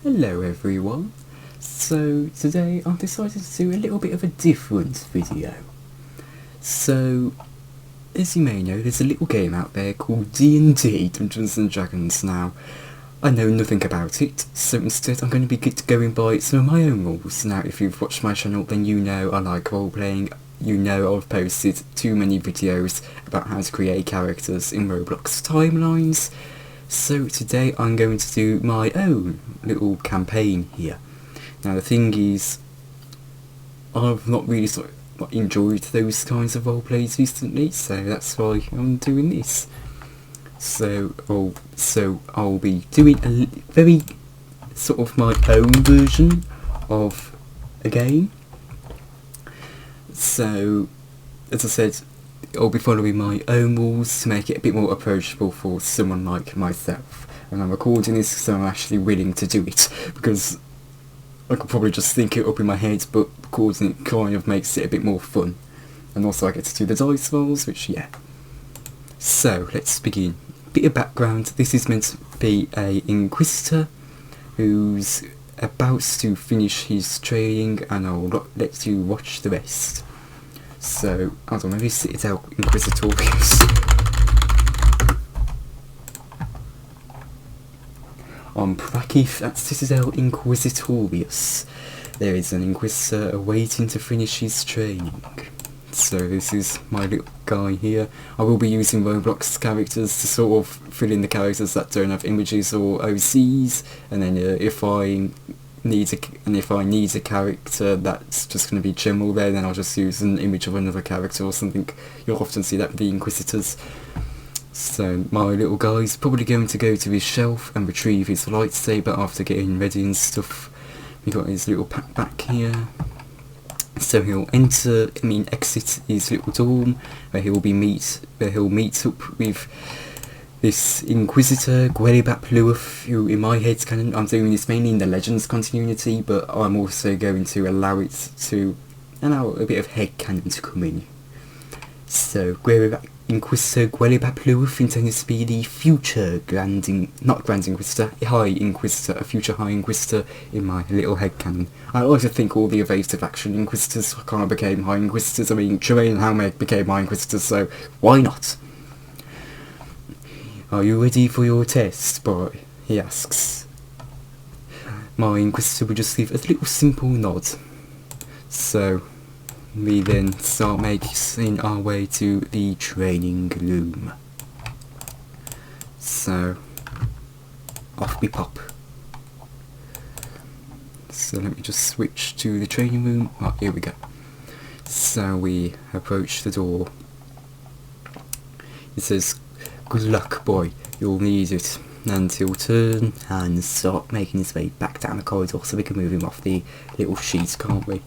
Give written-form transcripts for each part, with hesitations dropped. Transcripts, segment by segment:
Hello everyone. So today I've decided to do a little bit of a different video. So as you may know, there's a little game out there called D&D, Dungeons and Dragons. Now I know nothing about it, so instead I'm going to be going by some of my own rules. Now if you've watched my channel then you know I like role playing. You know I've posted too many videos about how to create characters in Roblox timelines. So today I'm going to do my own little campaign here. Now the thing is, I've not really enjoyed those kinds of roleplays recently, so that's why I'm doing this. So I'll be doing a very sort of my own version of a game. So as I said, I'll be following my own rules to make it a bit more approachable for someone like myself. And I'm recording this so I'm actually willing to do it, because I could probably just think it up in my head, but recording it kind of makes it a bit more fun. And also I get to do the dice rolls, which yeah. So let's begin. Bit of background, this is meant to be a Inquisitor who's about to finish his training, and I'll let you watch the rest. So, hold on, maybe Citadel Inquisitorius. On Prakith at Citadel Inquisitorius, there is an Inquisitor awaiting to finish his training. So this is my little guy here. I will be using Roblox characters to sort of fill in the characters that don't have images or OCs, and then if I need a character that's just going to be general there, then I'll just use an image of another character or something. You'll often see that with the Inquisitors. So my little guy's probably going to go to his shelf and retrieve his lightsaber after getting ready and stuff. We got his little pack back here. So he'll exit his little dorm, where he'll meet up with this Inquisitor, Gwelibat, who in my head's canon, I'm doing this mainly in the Legends continuity, but I'm also going to allow a bit of headcanon to come in. So Inquisitor Gwelibat intended to be the future not Grand Inquisitor, High Inquisitor, a future High Inquisitor in my little headcanon. I like to think all the evasive action Inquisitors kind of became High Inquisitors. I mean, Jermaine and Helmeg became High Inquisitors, so why not? Are you ready for your test, boy? He asks. My Inquisitor will just give a little simple nod. So we then start making our way to the training room. So off we pop. So let me just switch to the training room. Oh, here we go. So we approach the door. It says, "Good luck, boy, you'll need it." And he'll turn and start making his way back down the corridor so we can move him off the little sheet, can't we?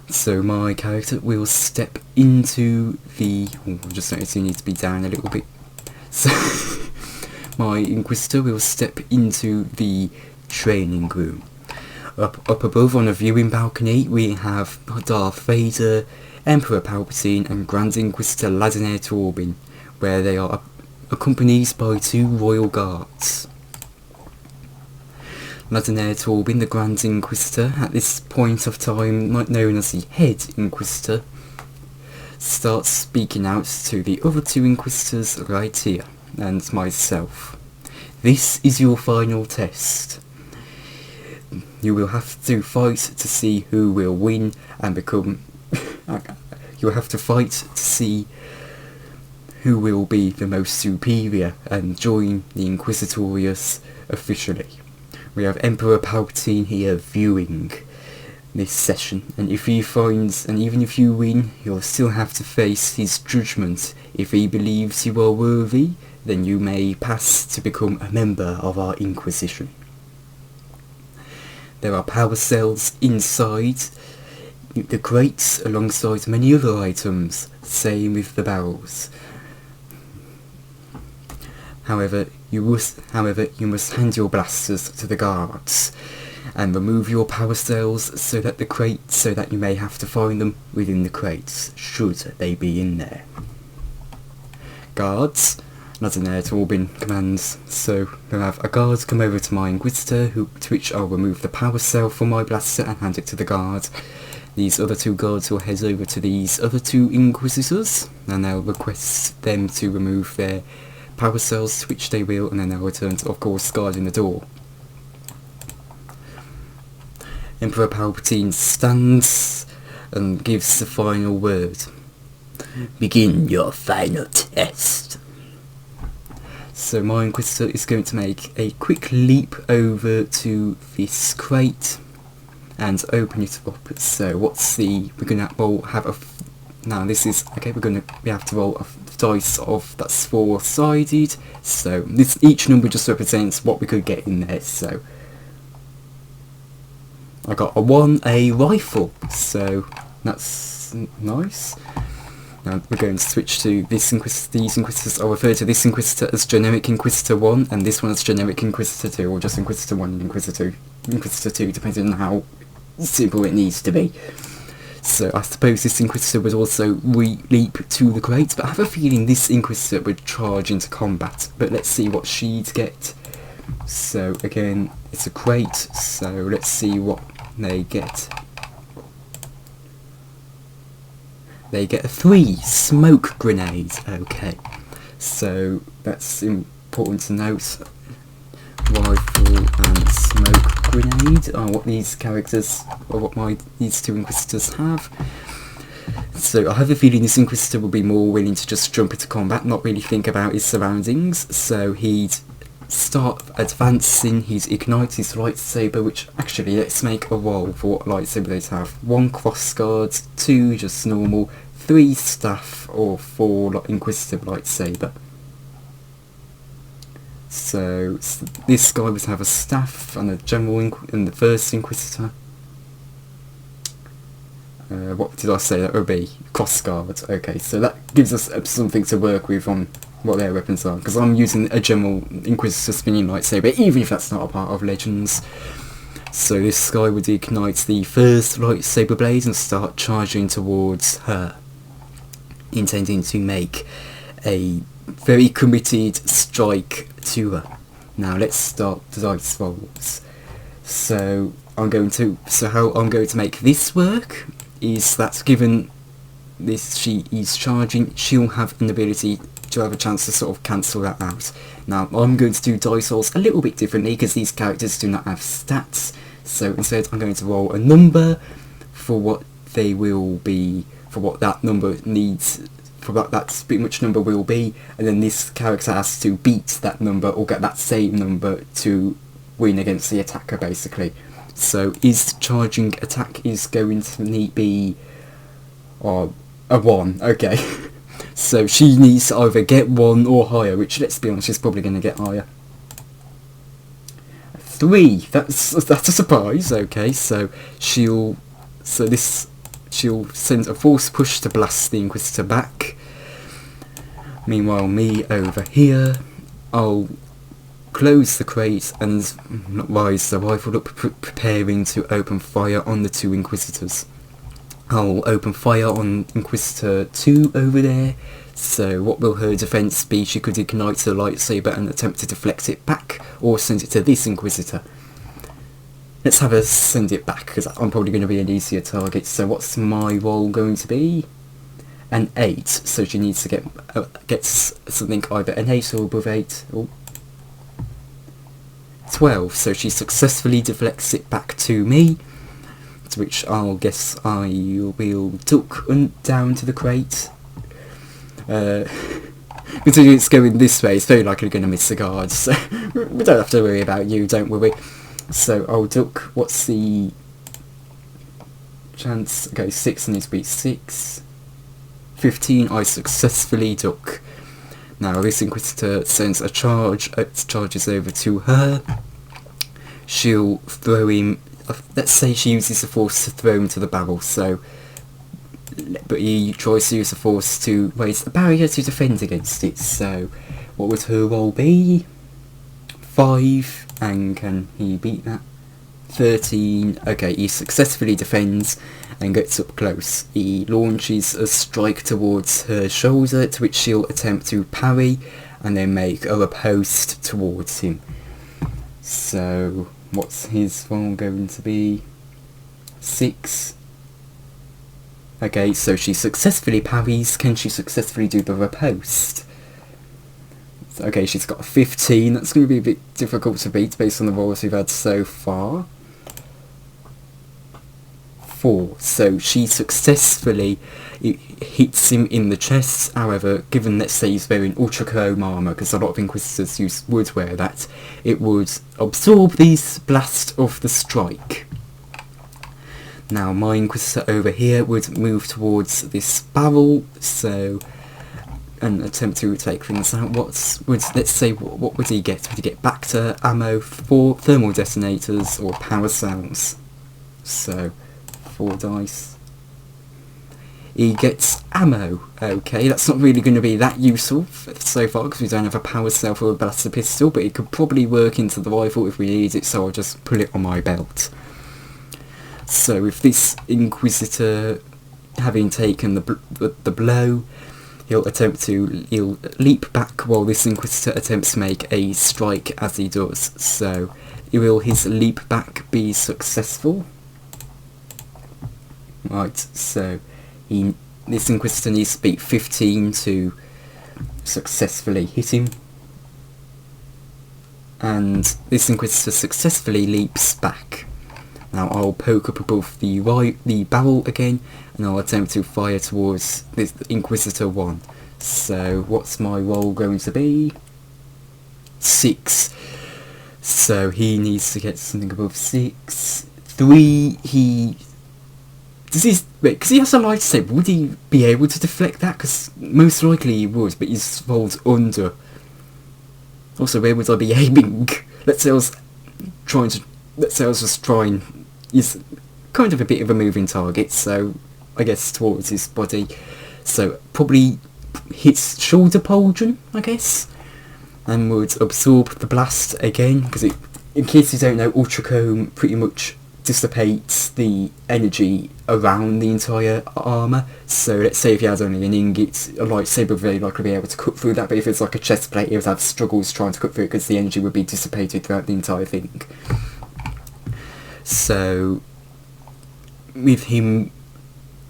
So my character will step into the... Oh, I just noticed he needs to be down a little bit. So my Inquisitor will step into the training room. Up above on a viewing balcony we have Darth Vader, Emperor Palpatine and Grand Inquisitor Ladinair Torbin, where they are accompanied by 2 royal guards. Ladinair Torbin, the Grand Inquisitor, at this point of time known as the Head Inquisitor, starts speaking out to the other 2 Inquisitors right here, and myself. This is your final test. You will have to fight to see who will win and become... You'll have to fight to see who will be the most superior and join the Inquisitorius officially. We have Emperor Palpatine here viewing this session, and even if you win, you'll still have to face his judgment. If he believes you are worthy, then you may pass to become a member of our Inquisition. There are power cells inside the crates alongside many other items, same with the barrels. However, you must hand your blasters to the guards and remove your power cells so that you may have to find them within the crates, should they be in there. Guards, I don't know, it's all been commands. So we'll have a guard come over to my Inquisitor, to which I'll remove the power cell from my blaster and hand it to the guard. These other two guards will head over to these other two Inquisitors, and they'll request them to remove their power cells, which they will, and then they'll return to, of course, guarding the door. Emperor Palpatine stands and gives the final word. Begin your final test. So my Inquisitor is going to make a quick leap over to this crate and open it up. So we're going to have a, now this is, okay, we have to roll a dice of, that's 4-sided, so each number just represents what we could get in there. So I got a 1, a rifle, so that's nice. Now we're going to switch to these Inquisitors. I'll refer to this Inquisitor as Generic Inquisitor 1 and this one as Generic Inquisitor 2, or just Inquisitor 1 and Inquisitor 2, depending on how simple it needs to be. So I suppose this Inquisitor would also leap to the crate, but I have a feeling this Inquisitor would charge into combat. But let's see what she'd get. So again, it's a crate, so let's see what they get. They get a 3 smoke grenade. Okay, so that's important to note. Rifle and smoke grenade are what these characters, or what these two Inquisitors have. So I have a feeling this Inquisitor will be more willing to just jump into combat, not really think about his surroundings. So he'd start advancing, he'd ignite his lightsaber, which actually, let's make a roll for what lightsaber they have. 1 crossguard, 2 just normal, 3 staff, or 4 Inquisitive lightsaber. So this guy would have a staff and a general and the first Inquisitor. What did I say that would be? Crossguard. Okay, so that gives us something to work with on what their weapons are, because I'm using a general Inquisitor spinning lightsaber, even if that's not a part of Legends. So this guy would ignite the first lightsaber blade and start charging towards her, intending to make a very committed strike to her. Now let's start the dice rolls. So how I'm going to make this work is that given this she is charging, she'll have an ability to have a chance to sort of cancel that out. Now I'm going to do dice rolls a little bit differently because these characters do not have stats. So instead I'm going to roll a number for what they will be, for what that number needs, for what that pretty much number will be, and then this character has to beat that number or get that same number to win against the attacker, basically. So his charging attack is going to be a 1, okay. So she needs to either get 1 or higher, which, let's be honest, she's probably going to get higher. 3, that's a surprise. Okay, so she'll send a force push to blast the Inquisitor back. Meanwhile, me over here, I'll close the crate and rise the rifle up, preparing to open fire on the 2 Inquisitors. I'll open fire on Inquisitor 2 over there. So what will her defense be? She could ignite her lightsaber and attempt to deflect it back, or send it to this Inquisitor. Let's have her send it back, because I'm probably going to be an easier target. So what's my roll going to be? An 8. So she needs to get something either an 8 or above 8. Or 12. So she successfully deflects it back to me, to which I'll guess I will duck down to the crate. Considering it's going this way, it's very likely going to miss the guards, so we don't have to worry about you, don't worry. So I'll duck. What's the chance? Okay, 6 needs to be 6. 15, I successfully duck. Now this Inquisitor sends a charge, charges over to her. She'll throw him, let's say she uses the force to throw him to the barrel, so, but he tries to use the force to raise a barrier to defend against it. So what would her roll be? 5, and can he beat that? 13, okay, he successfully defends and gets up close. He launches a strike towards her shoulder, to which she'll attempt to parry, and then make a riposte towards him. So what's his roll going to be? 6. Okay, so she successfully parries. Can she successfully do the riposte? Okay, she's got a 15. That's going to be a bit difficult to beat based on the rolls we've had so far. 4. So she successfully hits him in the chest. However, given, let's say, he's wearing ultra chrome armour, because a lot of Inquisitors would wear that, it would absorb this blast of the strike. Now my Inquisitor over here would move towards this barrel, so, and attempt to take things out. Let's say, what would he get? Would he get back to ammo for thermal detonators or power cells? So 4 dice. He gets ammo. Okay, that's not really going to be that useful so far because we don't have a power cell for a blaster pistol, but it could probably work into the rifle if we need it, so I'll just put it on my belt. So with this Inquisitor having taken the blow, he'll leap back while this Inquisitor attempts to make a strike as he does. So will his leap back be successful? Right, so this Inquisitor needs to beat 15 to successfully hit him. And this Inquisitor successfully leaps back. Now I'll poke up above the barrel again, and I'll attempt to fire towards this Inquisitor 1. So what's my roll going to be? 6. So he needs to get something above 6. 3, because he has a lightsaber, would he be able to deflect that? Because most likely he would, but he's rolled under. Also, where would I be aiming? Let's say I was just trying. He's kind of a bit of a moving target, so I guess towards his body. So probably hits shoulder pauldron, I guess, and would absorb the blast again. Because in case you don't know, Ultrachrome pretty much dissipates the energy around the entire armour. So let's say if you had only an ingot, a lightsaber would very likely be able to cut through that, but if it's like a chest plate, you would have struggles trying to cut through it because the energy would be dissipated throughout the entire thing. So with him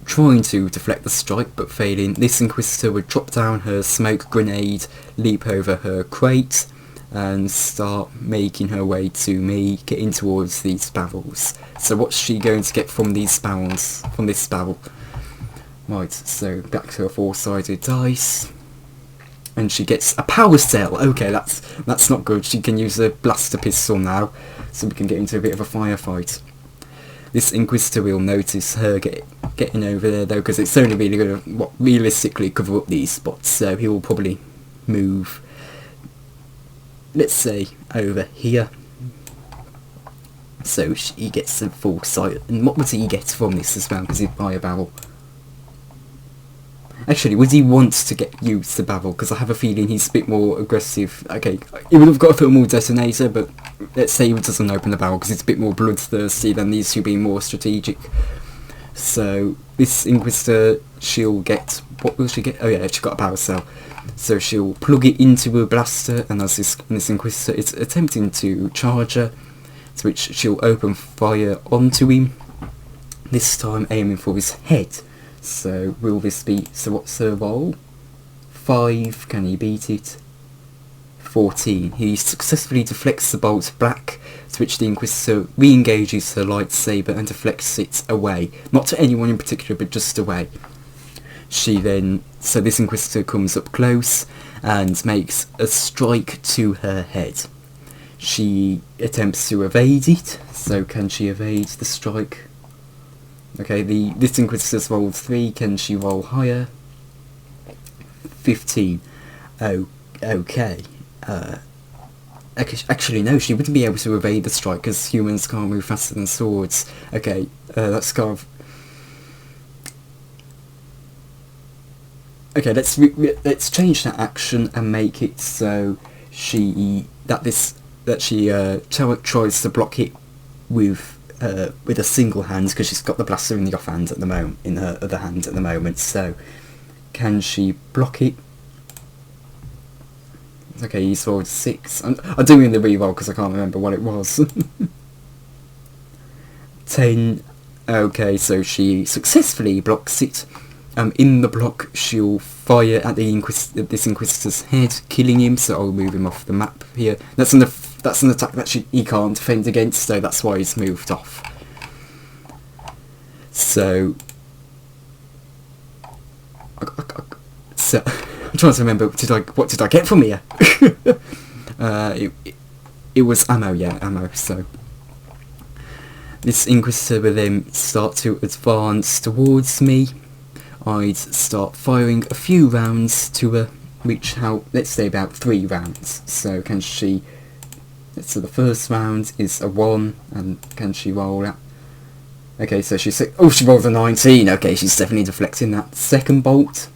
trying to deflect the strike but failing, this Inquisitor would drop down her smoke grenade, leap over her crate, and start making her way to me, getting towards these barrels. So what's she going to get from these barrels? From this barrel? Right, so back to her 4-sided dice. And she gets a power cell. Okay, that's not good. She can use a blaster pistol now, so we can get into a bit of a firefight. This Inquisitor will notice her getting over there though, because it's only really going to realistically cover up these spots, so he will probably move, let's say, over here. So he gets a full sight. And what would he get from this as well, because he'd buy a barrel? Actually, would he want to use the barrel? Because I have a feeling he's a bit more aggressive. Okay, he would have got a thermal detonator, but let's say he doesn't open the barrel because it's a bit more bloodthirsty than these two being more strategic. So this Inquisitor, she'll get, what will she get? Oh yeah, she got a power cell. So she'll plug it into a blaster, and as this Inquisitor is attempting to charge her, to which she'll open fire onto him, this time aiming for his head. So will this be, so what's her roll? 5, can he beat it? 14. He successfully deflects the bolt back, to which the Inquisitor re-engages her lightsaber and deflects it away. Not to anyone in particular, but just away. She then, so this Inquisitor comes up close and makes a strike to her head. She attempts to evade it, so can she evade the strike? Okay, this Inquisitor's rolled 3, can she roll higher? 15. Oh, okay. Actually no, she wouldn't be able to evade the strike because humans can't move faster than swords. Okay, that's kind of... Okay, let's change that action and make it so she tries to block it with a single hand, because she's got the blaster in the off hand at the moment, in her other hand at the moment. So can she block it? Okay, he's rolled 6. I'm doing the reroll because I can't remember what it was. 10. Okay, so she successfully blocks it. In the block, she'll fire at this Inquisitor's head, killing him. So I'll move him off the map here. That's an attack that he can't defend against, so that's why he's moved off. So, I'm trying to remember. What did I get from here? It was ammo. Yeah, ammo. So. This Inquisitor will then start to advance towards me. I'd start firing a few rounds to reach out, let's say about 3 rounds. So can she... So the first round is a 1, and can she roll out? Okay, so she rolled a 19. Okay, she's definitely deflecting that. Second bolt,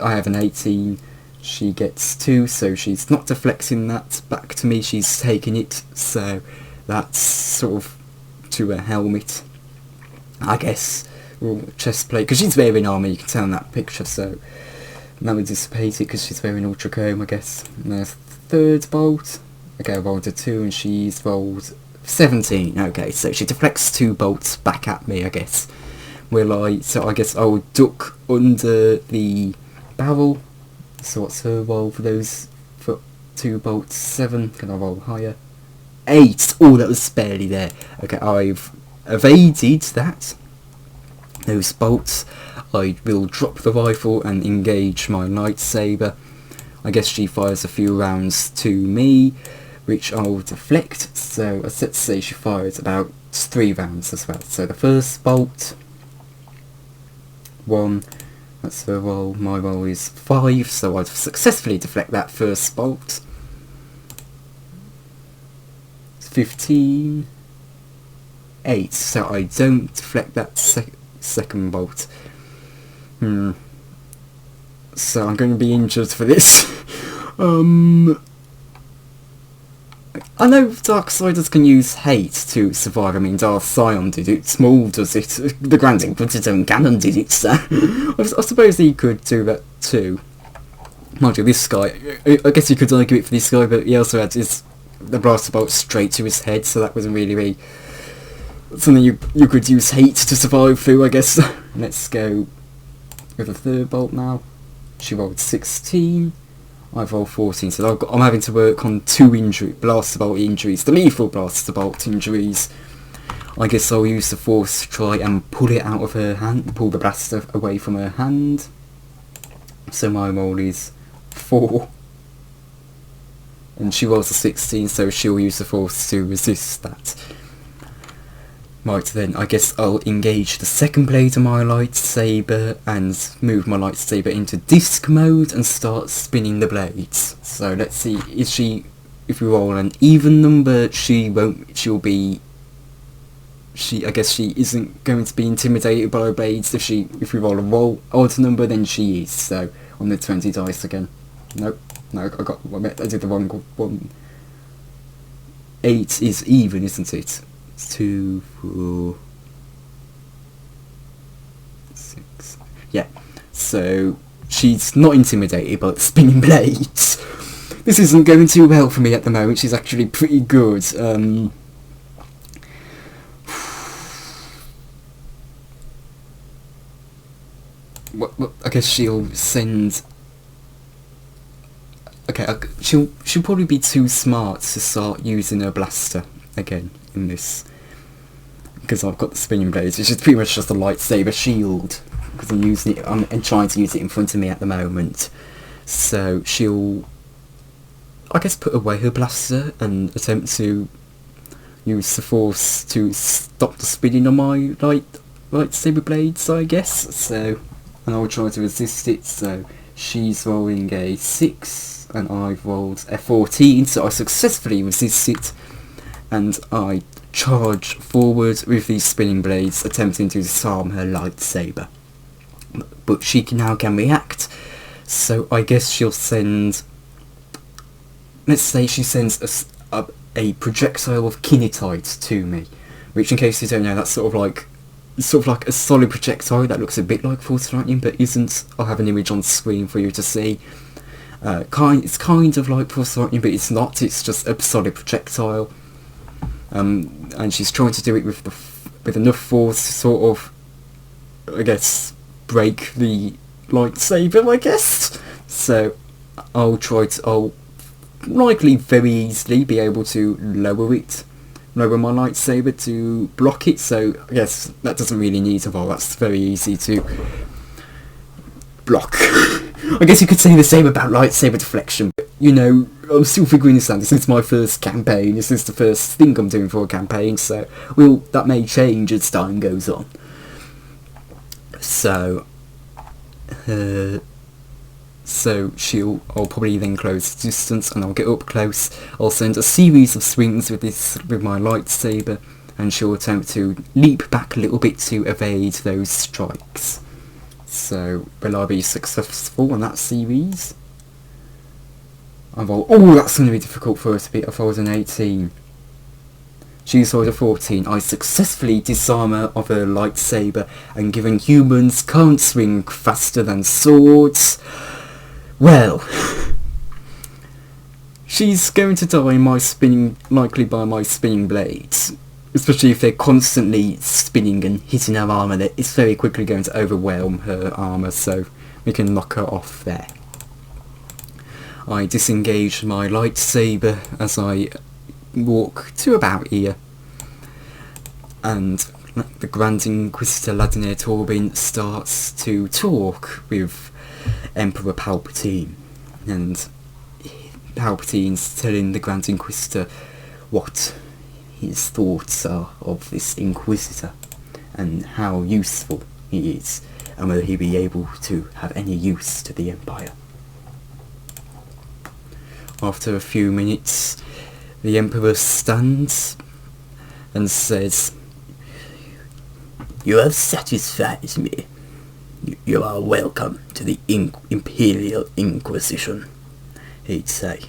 I have an 18. She gets 2, so she's not deflecting that back to me, she's taking it. So that's sort of to a helmet, I guess, or chest plate, because she's wearing armour, you can tell in that picture, so that would dissipate it because she's wearing ultra chrome, I guess. And there's third bolt. Okay, I rolled a 2 and she's rolled 17. Okay, so she deflects 2 bolts back at me, I guess. So I guess I'll duck under the barrel. So what's her roll for those 2 bolts? 7. Can I roll higher? 8. Oh, that was barely there. Okay, I've evaded those bolts. I will drop the rifle and engage my lightsaber. I guess she fires a few rounds to me, which I'll deflect. So let's say she fires about 3 rounds as well. So the first bolt, 1. That's her roll. My roll is 5, so I've successfully deflect that first bolt. 15, 8, so I don't deflect that second bolt. So I'm going to be injured for this. I know Darksiders can use hate to survive. I mean, Darth Sion did it, Maul does it, the Grand Inquisitor and Ganon did it, so I suppose he could do that too. Mind you, this guy, I guess you could argue it for this guy, but he also had the blaster bolt straight to his head, so that wasn't really something you could use hate to survive through, I guess. Let's go with the third bolt now. She rolled 16. I've rolled 14, so I'm having to work on 2 blaster bolt injuries, the lethal blaster bolt injuries. I guess I'll use the force to try and pull it out of her hand, pull the blaster away from her hand. So my roll is 4. And she rolls a 16, so she'll use the force to resist that. Right, then I guess I'll engage the second blade of my lightsaber and move my lightsaber into disc mode and start spinning the blades. So let's see, if we roll an even number, I guess she isn't going to be intimidated by blades. If we roll a odd number, then she is. So on the 20 dice again. Nope. No, I did the wrong one. 8 is even, isn't it? 2, 4, 6. Yeah. So she's not intimidated by spinning blades. This isn't going too well for me at the moment. She's actually pretty good. I guess she'll send. Okay, she'll probably be too smart to start using her blaster again in this, because I've got the spinning blades, which is pretty much just a lightsaber shield, because I'm using it. I'm trying to use it in front of me at the moment. So she'll, I guess, put away her blaster and attempt to use the force to stop the spinning on my lightsaber blades, I guess. So, and I'll try to resist it. So she's rolling a 6. And I've rolled a 14, so I successfully resist it, and I charge forward with these spinning blades, attempting to disarm her lightsaber. But she can react, so I guess she'll send. Let's say she sends a projectile of kinetite to me, which, in case you don't know, that's sort of like a solid projectile that looks a bit like force lightning, but isn't. I'll have an image on screen for you to see. It's kind of like pulse lightning, but it's not. It's just a solid projectile. And she's trying to do it with enough force to sort of, I guess, break the lightsaber, I guess. So I'll likely very easily be able to lower my lightsaber to block it. So I guess that doesn't really need a roll. That's very easy to block. I guess you could say the same about lightsaber deflection, but, you know, I'm still figuring this out. This is my first campaign. This is the first thing I'm doing for a campaign, so that may change as time goes on. So, I'll probably then close the distance, and I'll get up close. I'll send a series of swings with my lightsaber, and she'll attempt to leap back a little bit to evade those strikes. So, will I be successful in that series? Oh, that's going to be difficult for her to beat. I rolled an 18. She's rolled a 14. I successfully disarm her of her lightsaber, and given humans can't swing faster than swords, well, she's going to die likely by my spinning blades. Especially if they're constantly spinning and hitting her armour, that it's very quickly going to overwhelm her armour, so we can knock her off there. I disengage my lightsaber as I walk to about here, and the Grand Inquisitor Ladiner Torbin starts to talk with Emperor Palpatine, and Palpatine's telling the Grand Inquisitor what his thoughts are of this Inquisitor and how useful he is, and whether he'll be able to have any use to the Empire. After a few minutes, the Emperor stands and says, "You have satisfied me. You are welcome to the Imperial Inquisition," he'd say.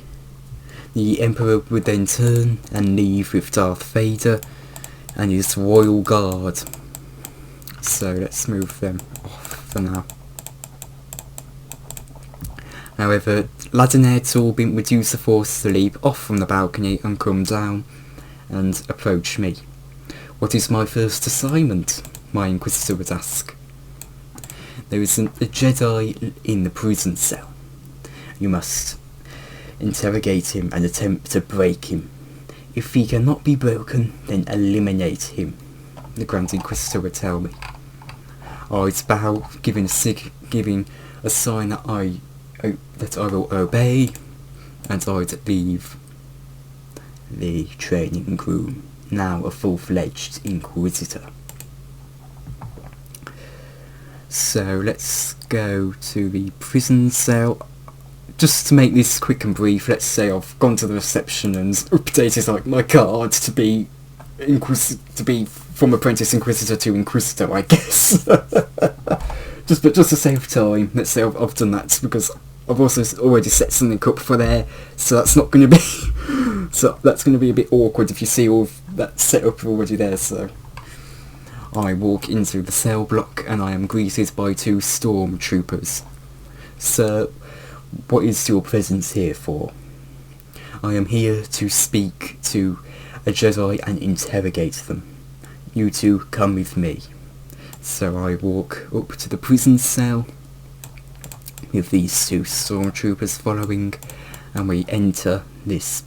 The Emperor would then turn and leave with Darth Vader and his royal guard. So let's move them off for now. However, Ladiner Torbin would use the Force to leap off from the balcony and come down and approach me. "What is my first assignment?" my Inquisitor would ask. "There is a Jedi in the prison cell. You must interrogate him and attempt to break him. If he cannot be broken, then eliminate him," the Grand Inquisitor would tell me. I'd bow, giving a sign that I will obey, and I'd leave the training room, now a full-fledged Inquisitor. So let's go to the prison cell. Just to make this quick and brief, let's say I've gone to the reception and updated like my card to be from Apprentice Inquisitor to Inquisitor, I guess. just to save time, let's say I've done that, because I've also already set something up for there, so that's not going to be a bit awkward if you see all of that set up already there. So I walk into the cell block and I am greeted by 2 Stormtroopers. "Sir, what is your presence here for?" "I am here to speak to a Jedi and interrogate them. You two come with me." So I walk up to the prison cell with these 2 Stormtroopers following, and we enter this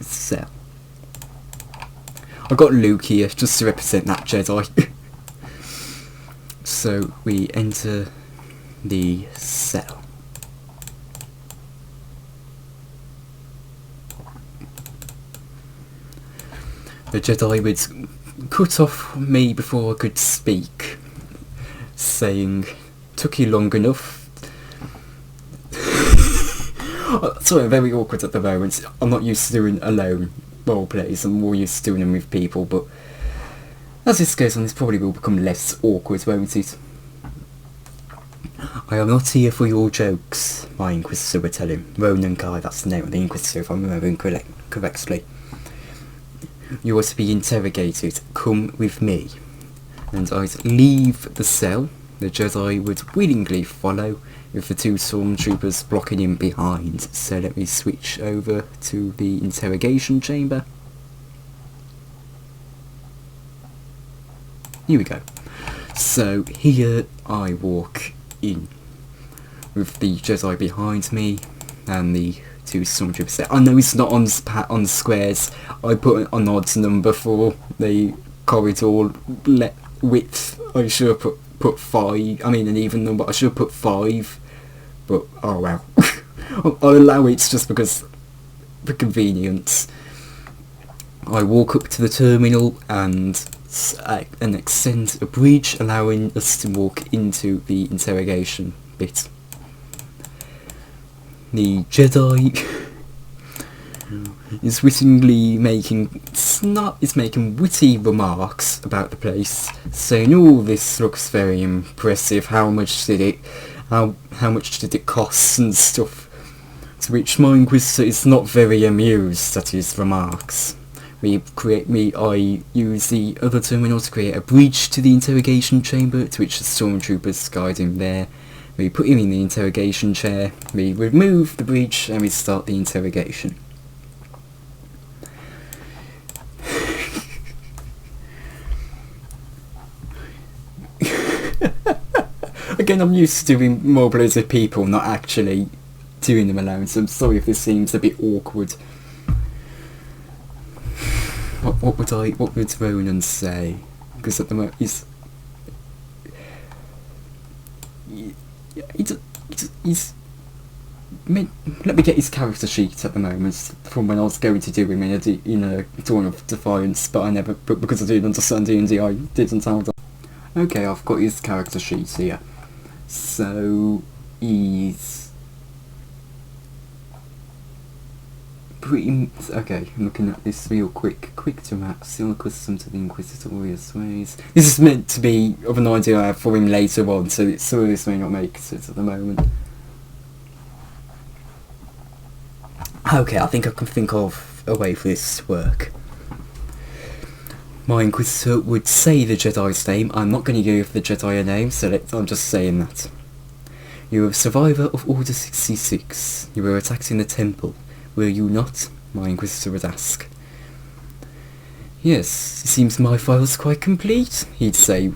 cell. I got Luke here just to represent that Jedi. So we enter the cell. The Jedi would cut off me before I could speak, saying, "Took you long enough." Sorry, I'm very awkward at the moment. I'm not used to doing alone role plays. I'm more used to doing them with people, but as this goes on, this probably will become less awkward, won't it? "I am not here for your jokes," my Inquisitor would tell him. Ronan Kai, that's the name of the Inquisitor if I'm remembering correctly. "You are to be interrogated. Come with me." And I'd leave the cell. The Jedi would willingly follow, with the two Stormtroopers blocking him behind. So let me switch over to the interrogation chamber. Here we go. So here I walk in with the Jedi behind me and the two Stormtroopers there. I know it's not on squares. I put an odd number for the corridor width. I should have put 5. I mean an even number. I should have put 5. But oh well. I'll allow it just because for convenience. I walk up to the terminal and extend a bridge, allowing us to walk into the interrogation bit. The Jedi is wittingly making witty remarks about the place, saying, "Oh, this looks very impressive. How much did it cost and stuff?" To which my Inquisitor is not very amused at his remarks. I use the other terminal to create a bridge to the interrogation chamber, to which the Stormtroopers guide him there. We put him in the interrogation chair, we remove the bridge, and we start the interrogation. Again, I'm used to doing mob loads of people, not actually doing them alone, so I'm sorry if this seems a bit awkward. What would Ronan say? Because at the moment he's let me get his character sheet at the moment from when I was going to do him in a Dawn of Defiance, but because I didn't understand D&D, I didn't have that. Okay, I've got his character sheet here. So he's okay, I'm looking at this real quick to max, still accustomed to the Inquisitorius ways. This is meant to be of an idea I have for him later on, so this may not make it at the moment. Okay, I think I can think of a way for this to work. My Inquisitor would say the Jedi's name. I'm not going to give the Jedi a name, so I'm just saying that. You are a survivor of Order 66. You were attacked in the temple. Were you not? My Inquisitor would ask. Yes, it seems my file's quite complete, he'd say,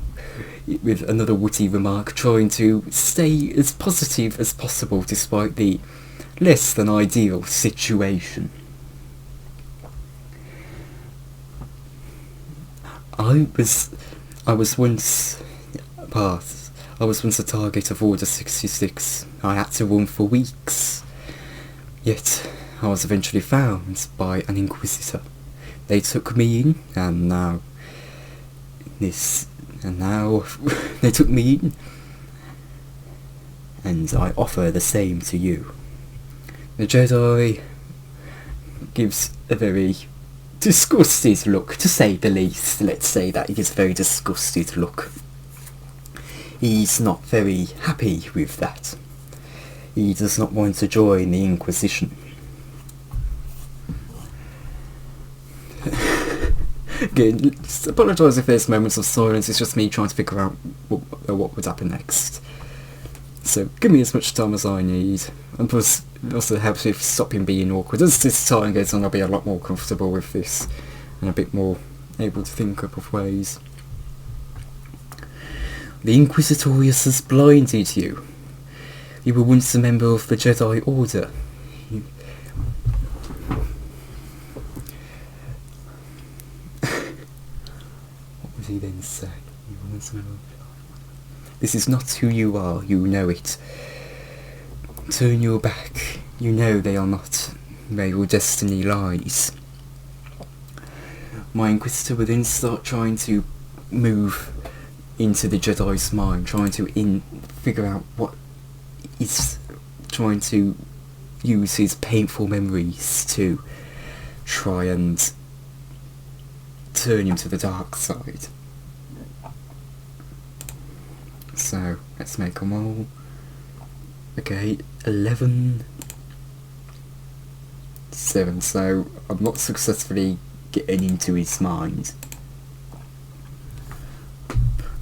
with another witty remark, trying to stay as positive as possible despite the less than ideal situation. I was once a target of Order 66. I had to run for weeks. Yet I was eventually found by an Inquisitor. They took me in, and now they took me in, and I offer the same to you. The Jedi gives a very disgusted look, to say the least. Let's say that he gives a very disgusted look. He's not very happy with that. He does not want to join the Inquisition. Again, apologise if there's moments of silence, it's just me trying to figure out what would happen next. So give me as much time as I need, and plus it also helps with stopping being awkward. As this time goes on, I'll be a lot more comfortable with this, and a bit more able to think up of ways. The Inquisitorius has blinded you. You were once a member of the Jedi Order. What would he then say? You were once a member of the Jedi Order. This is not who you are, you know it. Turn your back. You know they are not where your destiny lies. My Inquisitor would then start trying to move into the Jedi's mind, trying to figure out what he's trying to use his painful memories to try and turn him to the dark side. So let's make them all. Okay, 11, 7. So I'm not successfully getting into his mind.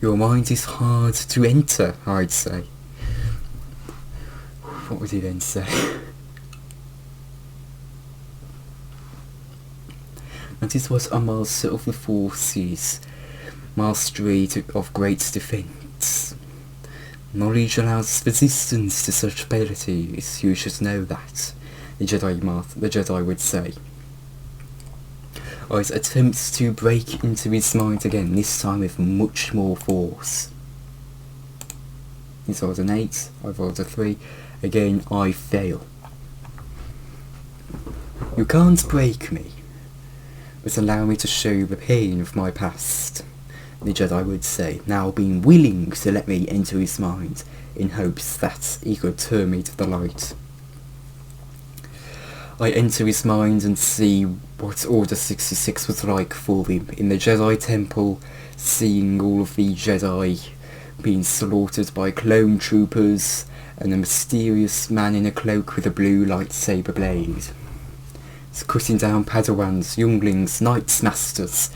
Your mind is hard to enter, I'd say. what would he then say? That is what a master of the force is. Mastery of great defence. Knowledge allows resistance to such abilities. You should know that, the Jedi would say. Eyes attempts to break into his mind again, this time with much more force. He's rolled an 8, I've rolled a 3. Again, I fail. You can't break me, but allow me to show you the pain of my past, the Jedi would say, now being willing to let me enter his mind, in hopes that he could turn me to the light. I enter his mind and see what Order 66 was like for him in the Jedi Temple, seeing all of the Jedi being slaughtered by clone troopers, and a mysterious man in a cloak with a blue lightsaber blade. He's cutting down Padawans, younglings, Knights Masters.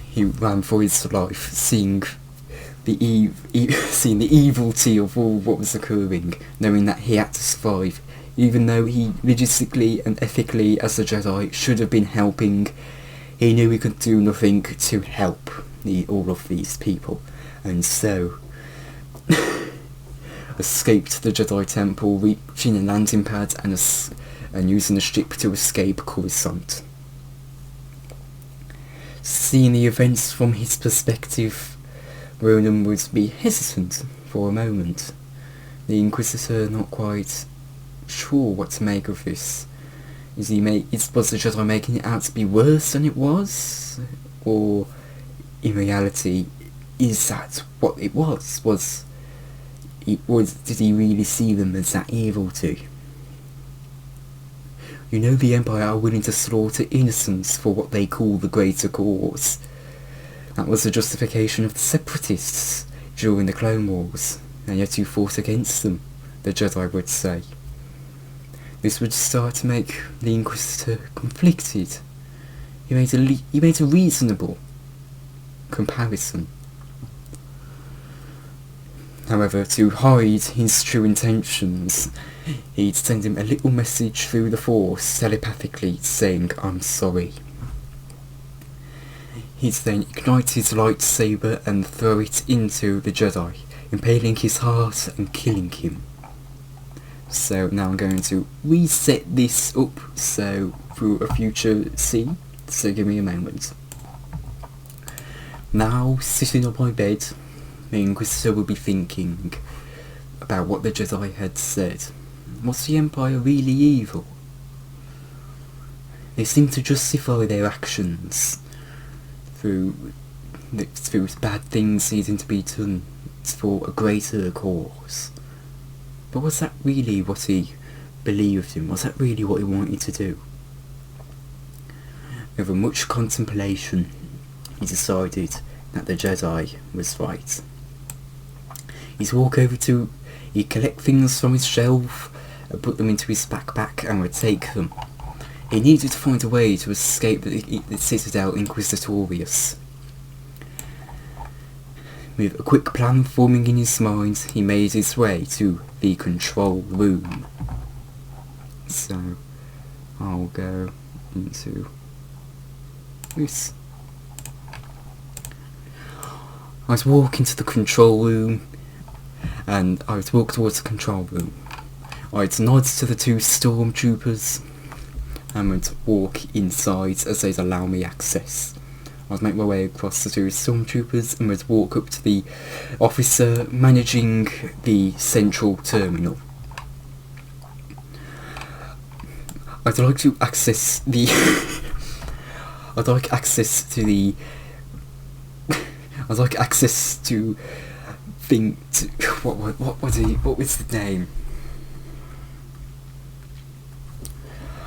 He ran for his life, seeing the evilty of all what was occurring, knowing that he had to survive, even though he logistically and ethically as a Jedi should have been helping. He knew he could do nothing to help all of these people, and so escaped the Jedi Temple, reaching a landing pad and using the ship to escape Coruscant. Seeing the events from his perspective, Ronan would be hesitant for a moment. The Inquisitor not quite sure what to make of this. Was the Jedi making it out to be worse than it was? Or, in reality, is that what it was? Did he really see them as that evil too? You know, the Empire are willing to slaughter innocents for what they call the greater cause. That was the justification of the Separatists during the Clone Wars, and yet you fought against them, the Jedi would say. This would start to make the Inquisitor conflicted. He made a reasonable comparison. However, to hide his true intentions, he'd send him a little message through the Force telepathically saying, "I'm sorry." He'd then ignite his lightsaber and throw it into the Jedi, impaling his heart and killing him. So now I'm going to reset this up through a future scene, so give me a moment. Now, sitting on my bed, the Inquisitor will be thinking about what the Jedi had said. Was the Empire really evil? They seem to justify their actions through bad things needing to be done for a greater cause. But was that really what he believed in? Was that really what he wanted to do? Over much contemplation, he decided that the Jedi was right. He'd collect things from his shelf, and put them into his backpack and would take them. He needed to find a way to escape the Citadel Inquisitorius. With a quick plan forming in his mind, he made his way to the control room. So, I'll go into this. I was walking to the control room, and I would walk towards the control room. I'd nod to the 2 Stormtroopers, and would walk inside as they'd allow me access. I'd make my way across the 2 Stormtroopers and would walk up to the officer managing the central terminal. I'd like access to the what was the name?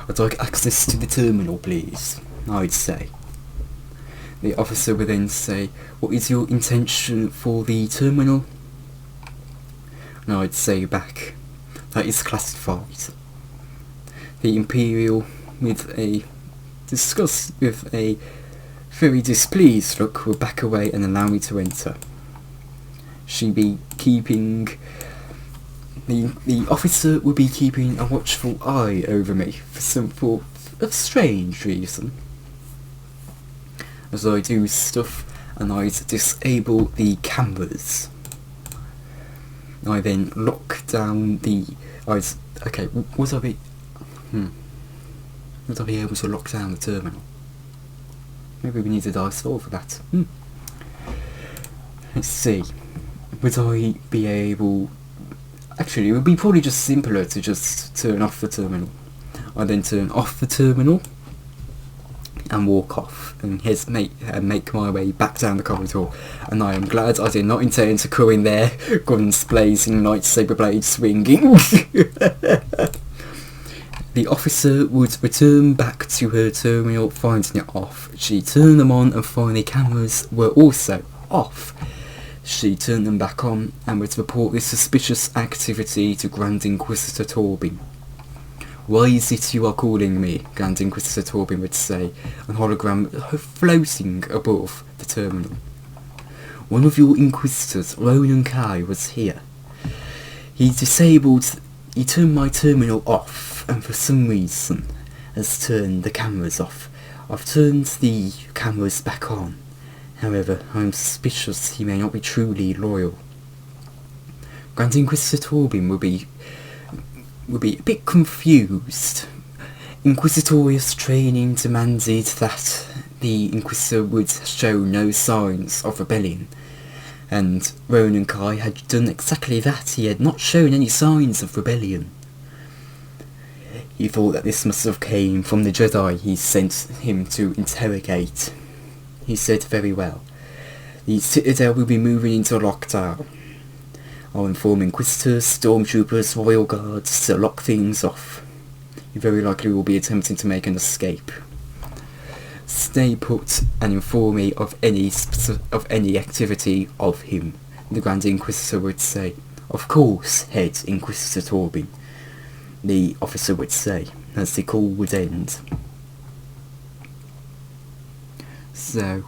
I'd like access to the terminal, please, I'd say. The officer would then say, "What is your intention for the terminal?" And I'd say back, "That is classified." The Imperial, with a very displeased look, would back away and allow me to enter. She'd be keeping The officer will be keeping a watchful eye over me for some form of strange reason. As I do stuff and I disable the cameras. I then lock down the... okay, would I be able to lock down the terminal? Maybe we need a dice roll for that. Let's see. Would I be able... Actually, it would be probably just simpler to just turn off the terminal. I then turn off the terminal and walk off and make my way back down the corridor. And I am glad I did not intend to go in there, guns blazing, lightsaber blades swinging. The officer would return back to her terminal, finding it off. She turned them on and found the cameras were also off. She turned them back on and would report this suspicious activity to Grand Inquisitor Torbin. "Why is it you are calling me?" Grand Inquisitor Torbin would say, a hologram floating above the terminal. "One of your Inquisitors, Ronan Kai, was here. He turned my terminal off, and for some reason has turned the cameras off. I've turned the cameras back on. However, I'm suspicious he may not be truly loyal." Grand Inquisitor Torbin would be a bit confused. Inquisitorius training demanded that the Inquisitor would show no signs of rebellion, and Ronan Kai had done exactly that. He had not shown any signs of rebellion. He thought that this must have came from the Jedi he sent him to interrogate. He said, "Very well. The Citadel will be moving into lockdown. I'll inform Inquisitors, Stormtroopers, Royal Guards to lock things off. You very likely will be attempting to make an escape. Stay put and inform me of any activity of him," the Grand Inquisitor would say. "Of course, Head Inquisitor Torbin," the officer would say, as the call would end. So,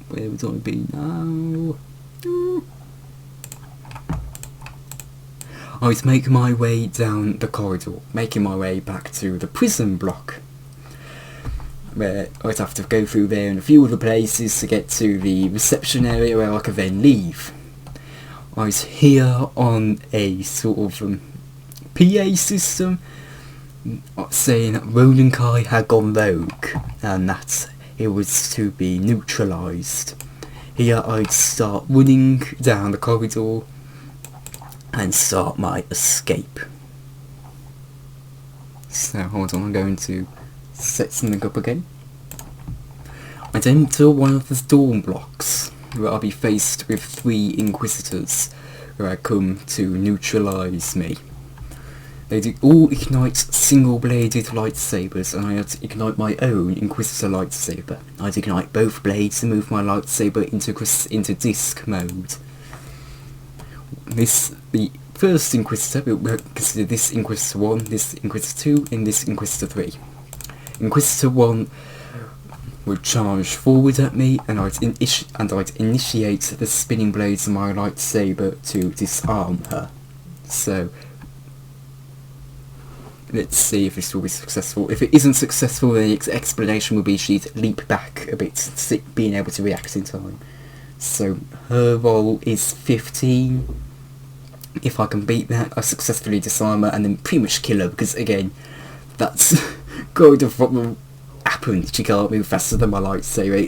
where would I be now? I would make my way down the corridor, making my way back to the prison block, where I'd have to go through there and a few other places to get to the reception area where I could then leave. I was here on a sort of PA system saying that Ronan Kai had gone rogue and that it was to be neutralised. Here I'd start running down the corridor and start my escape. So hold on, I'm going to set something up again. I'd enter one of the dorm blocks where I'll be faced with 3 Inquisitors who had come to neutralise me. They all ignite single-bladed lightsabers, and I had to ignite my own Inquisitor lightsaber. I'd ignite both blades and move my lightsaber into disc mode. The first Inquisitor, we'll consider this Inquisitor 1, this Inquisitor 2, and this Inquisitor 3. Inquisitor 1 would charge forward at me, and I'd initiate the spinning blades of my lightsaber to disarm her. So, let's see if this will be successful. If it isn't successful, then the explanation will be she'd leap back a bit, being able to react in time. So, her roll is 15. If I can beat that, I successfully disarm her and then pretty much kill her, because again, that's kind of what will happen. She can't move faster than my lightsaber.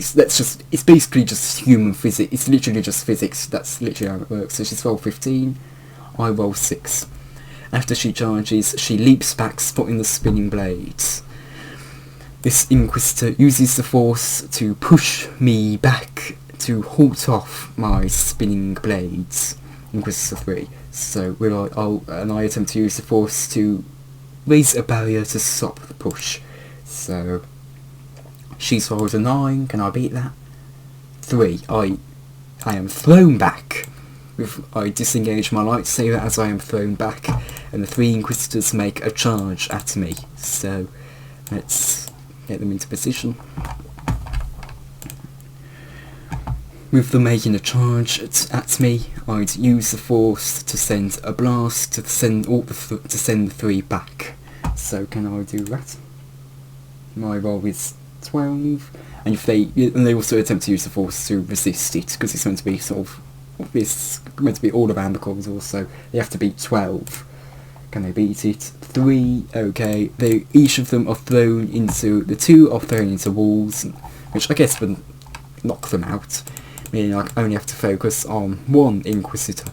It's basically just human physics. It's literally just physics. That's literally how it works. So she's rolled 15, I roll 6. After she charges, she leaps back, spotting the spinning blades. This Inquisitor uses the Force to push me back to halt off my spinning blades. Inquisitor 3. So I attempt to use the Force to raise a barrier to stop the push. So she's rolled a 9. Can I beat that? 3. I am thrown back. I disengage my lightsaber as I am thrown back, and the 3 Inquisitors make a charge at me. So let's get them into position. with them making a charge at me, I'd use the force to send a blast to send to send the 3 back. So can I do that? My roll is 12, and they also attempt to use the force to resist it, because it's meant to be meant to be all around the corridor, so they have to beat 12. Can they beat it? 3, okay. Each of them are thrown into, the 2 are thrown into walls, which I guess would knock them out, meaning I only have to focus on 1 Inquisitor.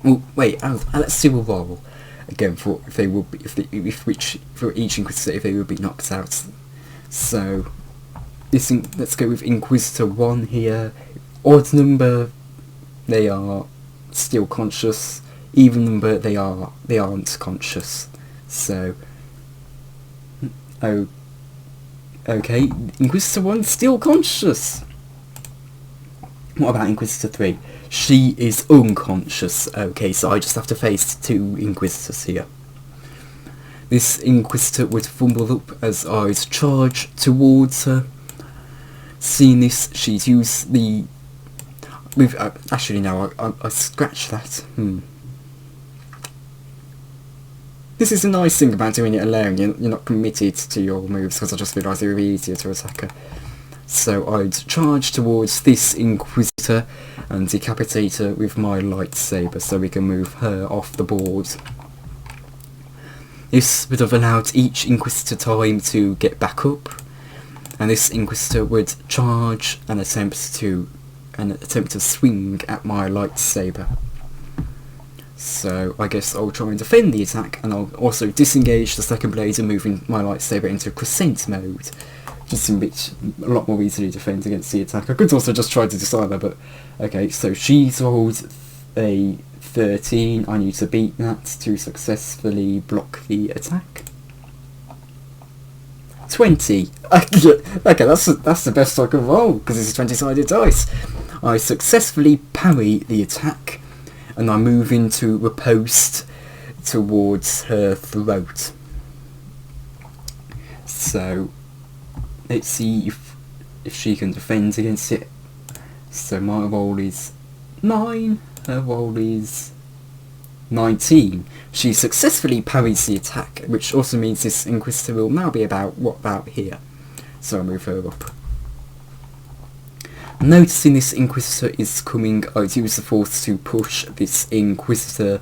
Oh, wait, let's do a roll again for if they would be, for each Inquisitor, if they would be knocked out. So, let's go with Inquisitor 1 here. Odd number, they are still conscious. Even number, they aren't conscious. So, okay, Inquisitor 1 still conscious. What about Inquisitor 3? She is unconscious. Okay, so I just have to face 2 Inquisitors here. This Inquisitor would fumble up as I charge towards her. Seeing this, she'd use the... actually, no, I scratched that. This is a nice thing about doing it alone. You're not committed to your moves, because I just realised it would be easier to attack her. So I'd charge towards this Inquisitor and decapitate her with my lightsaber, so we can move her off the board. This would have allowed each Inquisitor time to get back up, and this Inquisitor would charge and attempt to swing at my lightsaber. So I guess I'll try and defend the attack, and I'll also disengage the second blade and moving my lightsaber into crescent mode, just a lot more easily defend against the attack. I could also just try to disarm her, but okay. So she's rolled a 13. I need to beat that to successfully block the attack. 20. Okay, that's the best I can roll, because it's a 20-sided dice. I successfully parry the attack, and I move into riposte towards her throat. So let's see if she can defend against it. So my roll is 9, her roll is 19. She successfully parries the attack, which also means this Inquisitor will now be about here. So I move her up. Noticing this Inquisitor is coming, I'd use the force to push this Inquisitor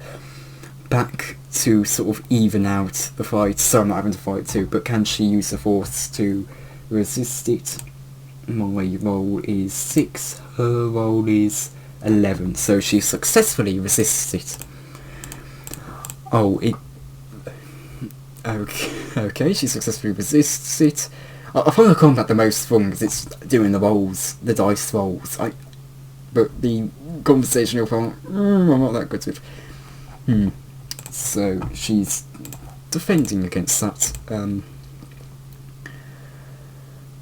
back to sort of even out the fight, so I'm not having to fight too, but can she use the force to resist it? My roll is 6, her roll is 11, so she successfully resists it. Okay, she successfully resists it. I find the combat the most fun because it's doing the dice rolls. But the conversational part, I'm not that good with. So she's defending against that.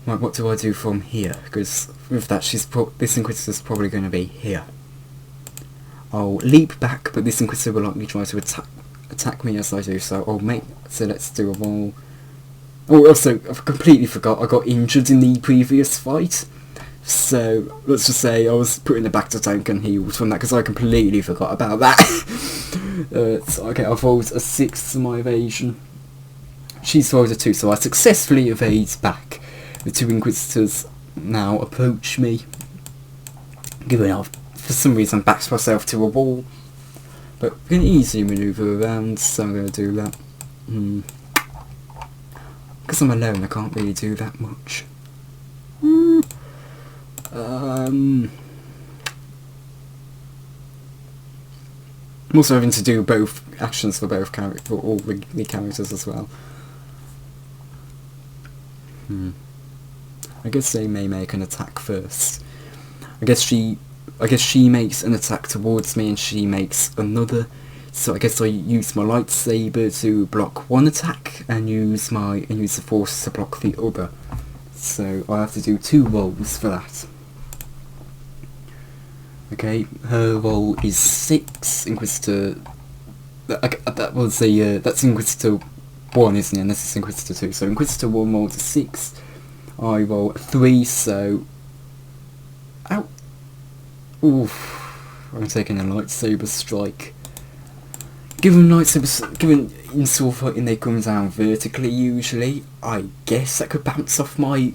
Right, what do I do from here? Because with that, this Inquisitor's probably going to be here. I'll leap back, but this Inquisitor will likely try to attack me as I do. So let's do a roll. Oh, also, I completely forgot, I got injured in the previous fight. So, let's just say I was put in the back to tank and healed from that, because I completely forgot about that. Okay, I've rolled a 6 to my evasion. She's rolled a 2, so I successfully evade back. The 2 Inquisitors now approach me. Given I've, for some reason, backed myself to a wall. But we can easily manoeuvre around, so I'm going to do that. Because I'm alone, I can't really do that much. I'm also having to do both actions for all the characters as well. I guess they may make an attack first. I guess she makes an attack towards me and she makes another. So I guess I use my lightsaber to block one attack and use the force to block the other. So I have to do 2 rolls for that. Okay, her roll is 6. Inquisitor. That's Inquisitor 1, isn't it? And this is Inquisitor 2. So Inquisitor 1 rolled a 6. I roll a 3. So Oof. I'm taking a lightsaber strike. Given in sword fighting they come down vertically usually, I guess that could bounce off my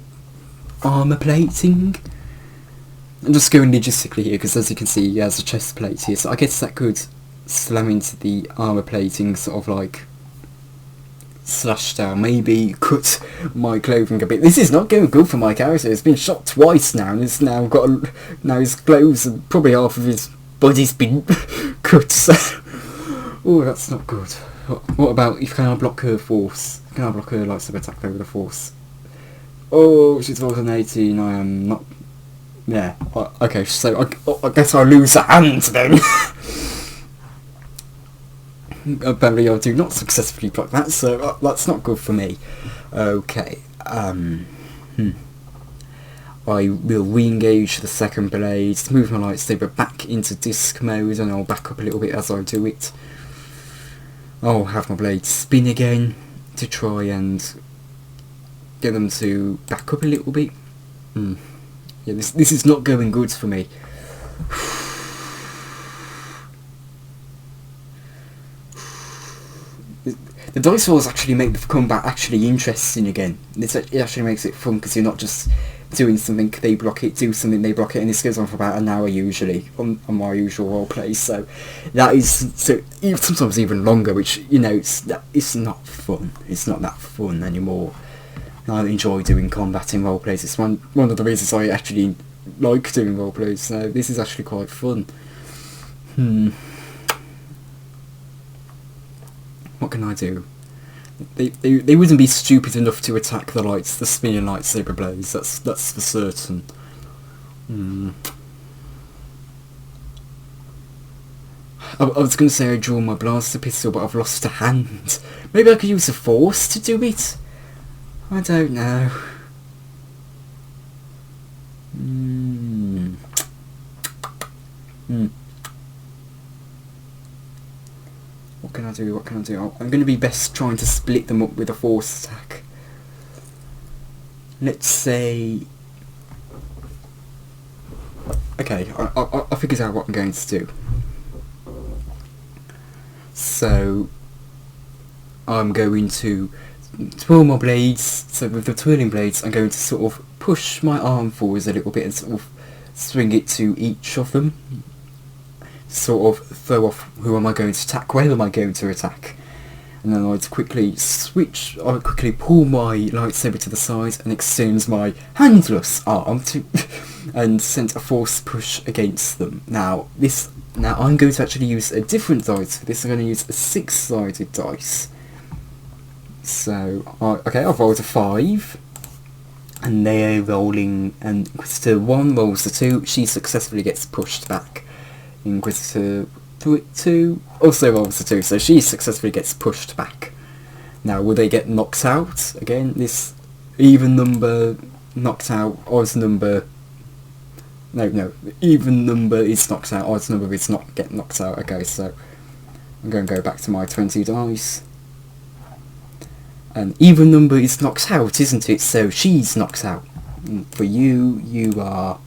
armour plating. I'm just going logistically here because as you can see he has a chest plate here, so I guess that could slam into the armour plating, sort of like slash down, maybe cut my clothing a bit. This is not going good for my character. It's been shot twice now and it's now now his clothes and probably half of his body's been cut, so oh, that's not good. What about if can I block her force? Can I block her lightsaber attack over the force? Oh, she's rolled an 18. I am not. Yeah. Okay. So I guess I lose a hand then. Apparently, I do not successfully block that, so that's not good for me. Okay. I will re-engage the second blade, move my lightsaber back into disc mode, and I'll back up a little bit as I do it. I'll have my blade spin again to try and get them to back up a little bit. Yeah, this is not going good for me. The dice rolls actually make the combat actually interesting again. It actually makes it fun because you're not just doing something, they block it, do something, they block it, and this goes on for about an hour usually on my usual roleplay. So that is sometimes even longer, which it's not fun. It's not that fun anymore. I enjoy doing combat in roleplays. It's one of the reasons I actually like doing roleplays. So this is actually quite fun. What can I do? They wouldn't be stupid enough to attack the spinning lightsaber blades. That's for certain. I was going to say I draw my blaster pistol, but I've lost a hand. Maybe I could use the force to do it. I don't know. What can I do? I'm going to be best trying to split them up with a force attack. Let's say... Okay, I figured out what I'm going to do. So, I'm going to twirl my blades. So with the twirling blades, I'm going to sort of push my arm forwards a little bit and sort of swing it to each of them. Sort of throw off who am I going to attack, where am I going to attack, and then I'd quickly pull my lightsaber to the side and extend my handless arm to and send a force push against them. Now I'm going to actually use a different dice for this. I'm going to use a 6-sided dice. So okay, I've rolled a 5 and they're rolling, and Inquisitor 1 rolls a 2, she successfully gets pushed back. Inquisitor 2 also rolls a 2, so she successfully gets pushed back. Now, will they get knocked out? Again, this even number knocked out, odd number... No, even number is knocked out, odd number is not get knocked out. Okay, so I'm going to go back to my 20 dice. And even number is knocked out, isn't it? So she's knocked out. For you, you are...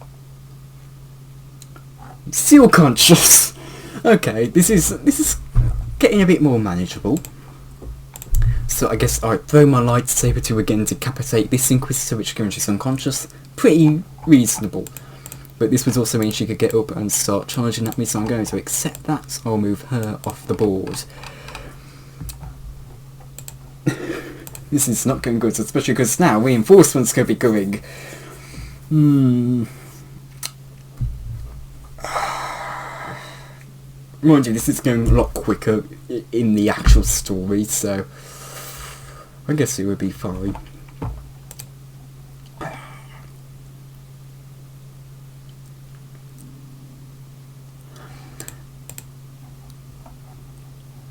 still conscious. Okay, this is getting a bit more manageable. So I guess I throw my lightsaber to again decapitate this Inquisitor, which currently is unconscious. Pretty reasonable. But this would also mean she could get up and start charging at me, so I'm going to accept that. I'll move her off the board. This is not going good, especially because now reinforcements could be going. Mind you, this is going a lot quicker in the actual story, so I guess it would be fine.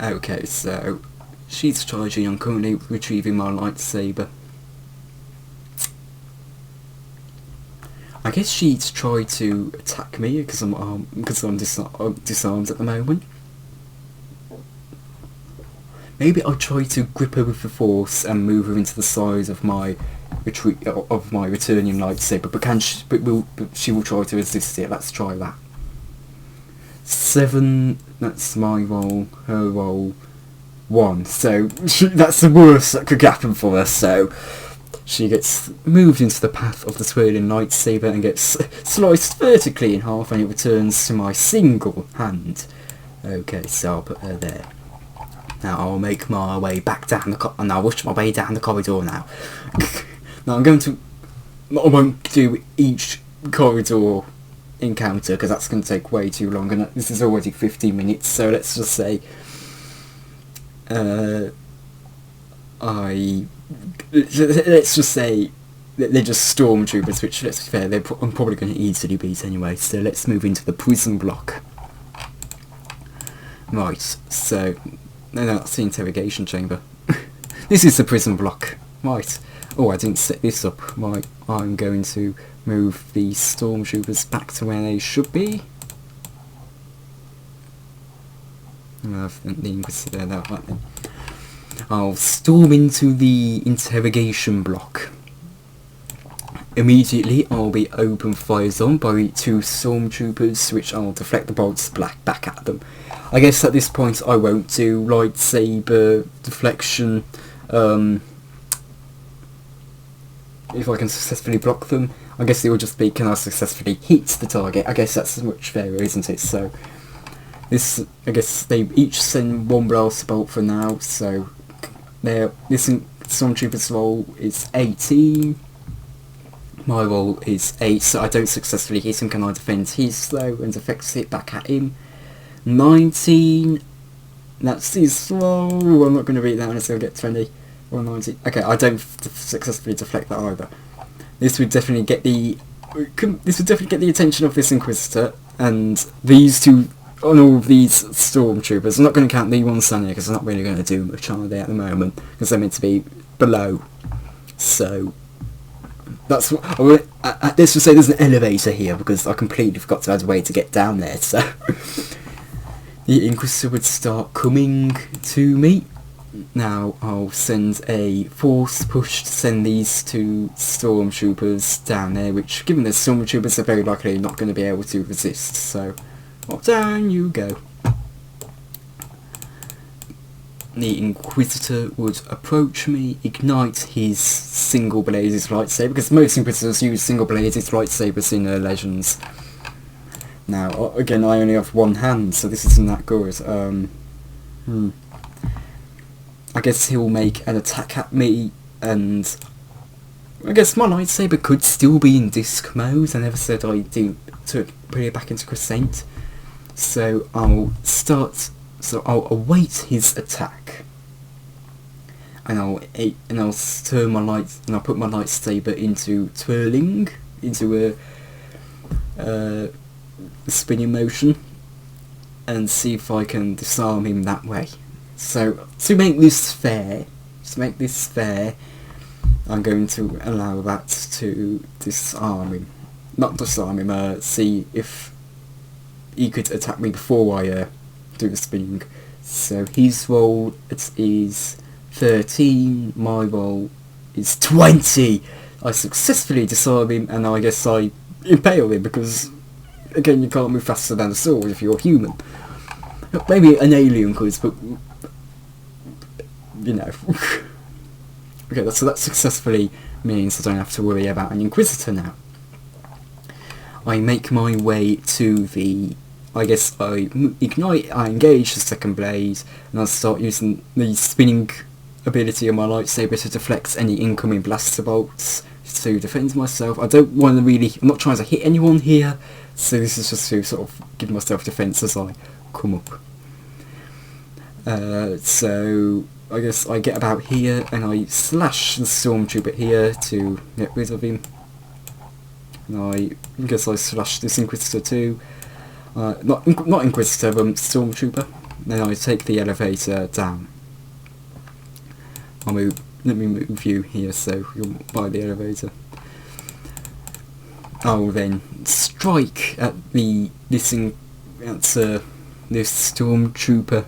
Okay, so she's charging. I'm currently retrieving my lightsaber. I guess she's tried to attack me because I'm disarmed at the moment. Maybe I'll try to grip her with the force and move her into the side of my returning lightsaber. But she will try to resist it. Let's try that. 7, that's my roll, her roll, 1. So that's the worst that could happen for her. So she gets moved into the path of the swirling lightsaber and gets sliced vertically in half, and it returns to my single hand. Okay, so I'll put her there. Now I'll make my way back down and I'll rush my way down the corridor now. Now I won't do each corridor encounter because that's going to take way too long, and this is already 15 minutes, so let's just say let's just say that they're just Stormtroopers, which, let's be fair, I'm probably going to easily beat anyway, so let's move into the prison block. Right, so no, that's the interrogation chamber. This is the prison block. Right. Oh, I didn't set this up. Right, I'm going to move the Stormtroopers back to where they should be. I think the Inquisitor there, right then. I'll storm into the interrogation block. Immediately, I'll be open fires on by 2 Stormtroopers, which I'll deflect the bolts back at them. I guess at this point I won't do lightsaber deflection. If I can successfully block them, I guess it will just be, can I successfully hit the target? I guess that's much fairer, isn't it? So this, I guess they each send 1 blast bolt for now. So this Stormtrooper's roll is 18. My roll is 8, so I don't successfully hit him. Can I defend his though and deflect it back at him? 19. That's his roll. I'm not going to beat that unless I get 20 or 19. Okay, I don't successfully deflect that either. This would definitely get the attention of this Inquisitor and these 2 on all of these Stormtroopers. I'm not going to count the ones down here because they're not really going to do much, are they, at the moment, because they're meant to be below. So that's what. Let's just say there's an elevator here because I completely forgot to add a way to get down there. So the Inquisitor would start coming to me. Now I'll send a force push to send these 2 Stormtroopers down there, which, given they're Stormtroopers, are very likely not going to be able to resist. So, well, down you go. The Inquisitor would approach me, ignite his single-bladed lightsaber, because most Inquisitors use single-bladed lightsabers in their legends. Now, again, I only have 1 hand, so this isn't that good. I guess he'll make an attack at me, and I guess my lightsaber could still be in disc mode. I never said I do to put it back into crescent. So I'll await his attack, and I'll turn my light, and I'll put my lightsaber into twirling, into a spinning motion, and see if I can disarm him that way. So to make this fair, I'm going to allow that to disarm him. Not disarm him, see if he could attack me before I do the spinning. So his roll is 13, my roll is 20. I successfully disarm him, and I guess I impale him because, again, you can't move faster than a sword if you're human. Maybe an alien could, but you know. Okay, so that successfully means I don't have to worry about an Inquisitor now. I make my way to the, I guess I engage the second blade, and I start using the spinning ability of my lightsaber to deflect any incoming blaster bolts to defend myself. I don't want to really, I'm not trying to hit anyone here, so this is just to sort of give myself defence as I come up. So I guess I get about here and I slash the Stormtrooper here to get rid of him. And I guess I slash this Inquisitor too. Not Inquisitor, but Stormtrooper. Then I take the elevator down. Let me move you here so you're by the elevator. I'll then strike at this Stormtrooper.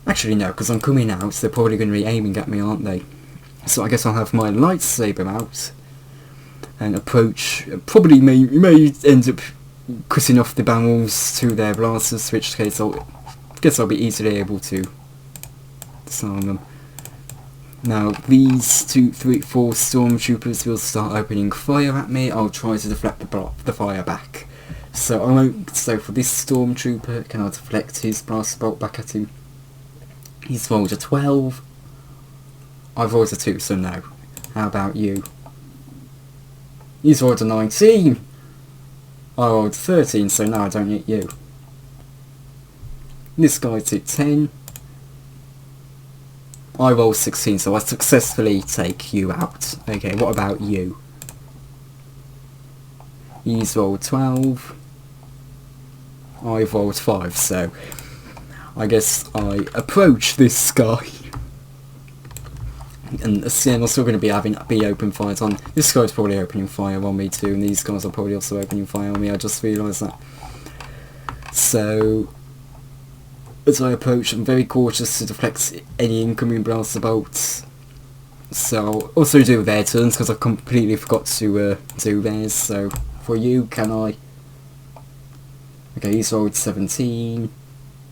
Actually no, because I'm coming out, so they're probably going to be aiming at me, aren't they? So I guess I'll have my lightsaber out and approach. Probably may end up cutting off the barrels to their blasters, which case I'll be easily able to disarm them. Now these 2, 3, 4 Stormtroopers will start opening fire at me. I'll try to deflect the fire back. So for this Stormtrooper, can I deflect his blaster bolt back at him? He's rolled a 12. I've rolled a 2, so no. How about you? He's rolled a 19. I rolled 13, so no, I don't hit you. This guy's hit 10. I rolled 16, so I successfully take you out. Okay, what about you? He's rolled 12. I've rolled 5, so I guess I approach this guy. And again, I'm still going to be open fires on. This guy's probably opening fire on me too, and these guys are probably also opening fire on me. I just realised that. So as I approach, I'm very cautious to deflect any incoming blaster bolts. So I'll also do their turns because I completely forgot to do theirs. So for you, can I? Okay, he's rolled 17,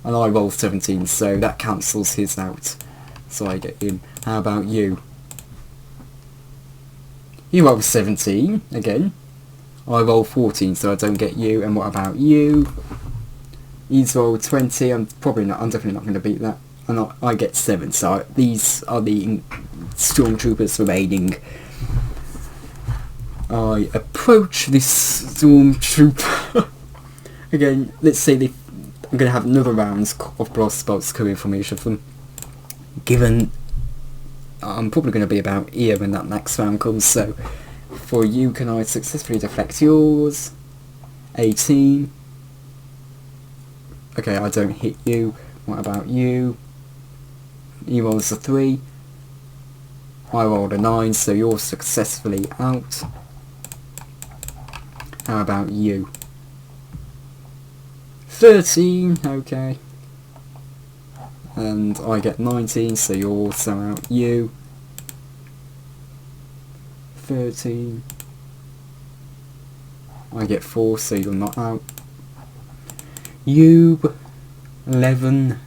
and I rolled 17, so that cancels his out. So I get him. How about you? You rolled 17 again. I rolled 14, so I don't get you. And what about you? He's rolled 20. I'm definitely not going to beat that. And I get 7. So these are the Stormtroopers remaining. I approach this Stormtrooper. Again, let's say I'm going to have another round of blaster bolts coming from each of them. Given I'm probably going to be about here when that next round comes, so for you, can I successfully deflect yours? 18. Okay, I don't hit you. What about you? You rolls a 3. I rolled a 9, so you're successfully out. How about you? 13, okay. And I get 19, so you're also out. You 13. I get 4, so you're not out. You 11.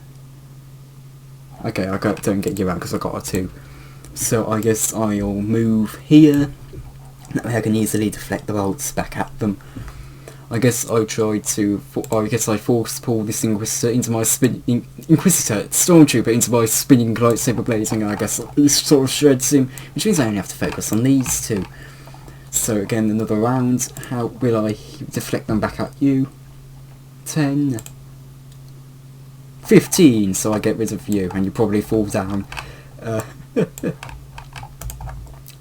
Okay, don't get you out because I got a 2. So I guess I'll move here. That way I can easily deflect the bolts back at them. I guess I force pull this Inquisitor into my Stormtrooper into my spinning lightsaber blades, and I guess it sort of shreds him, which means I only have to focus on these 2. So again, another round. How will I deflect them back at you? 10. 15, so I get rid of you, and you probably fall down.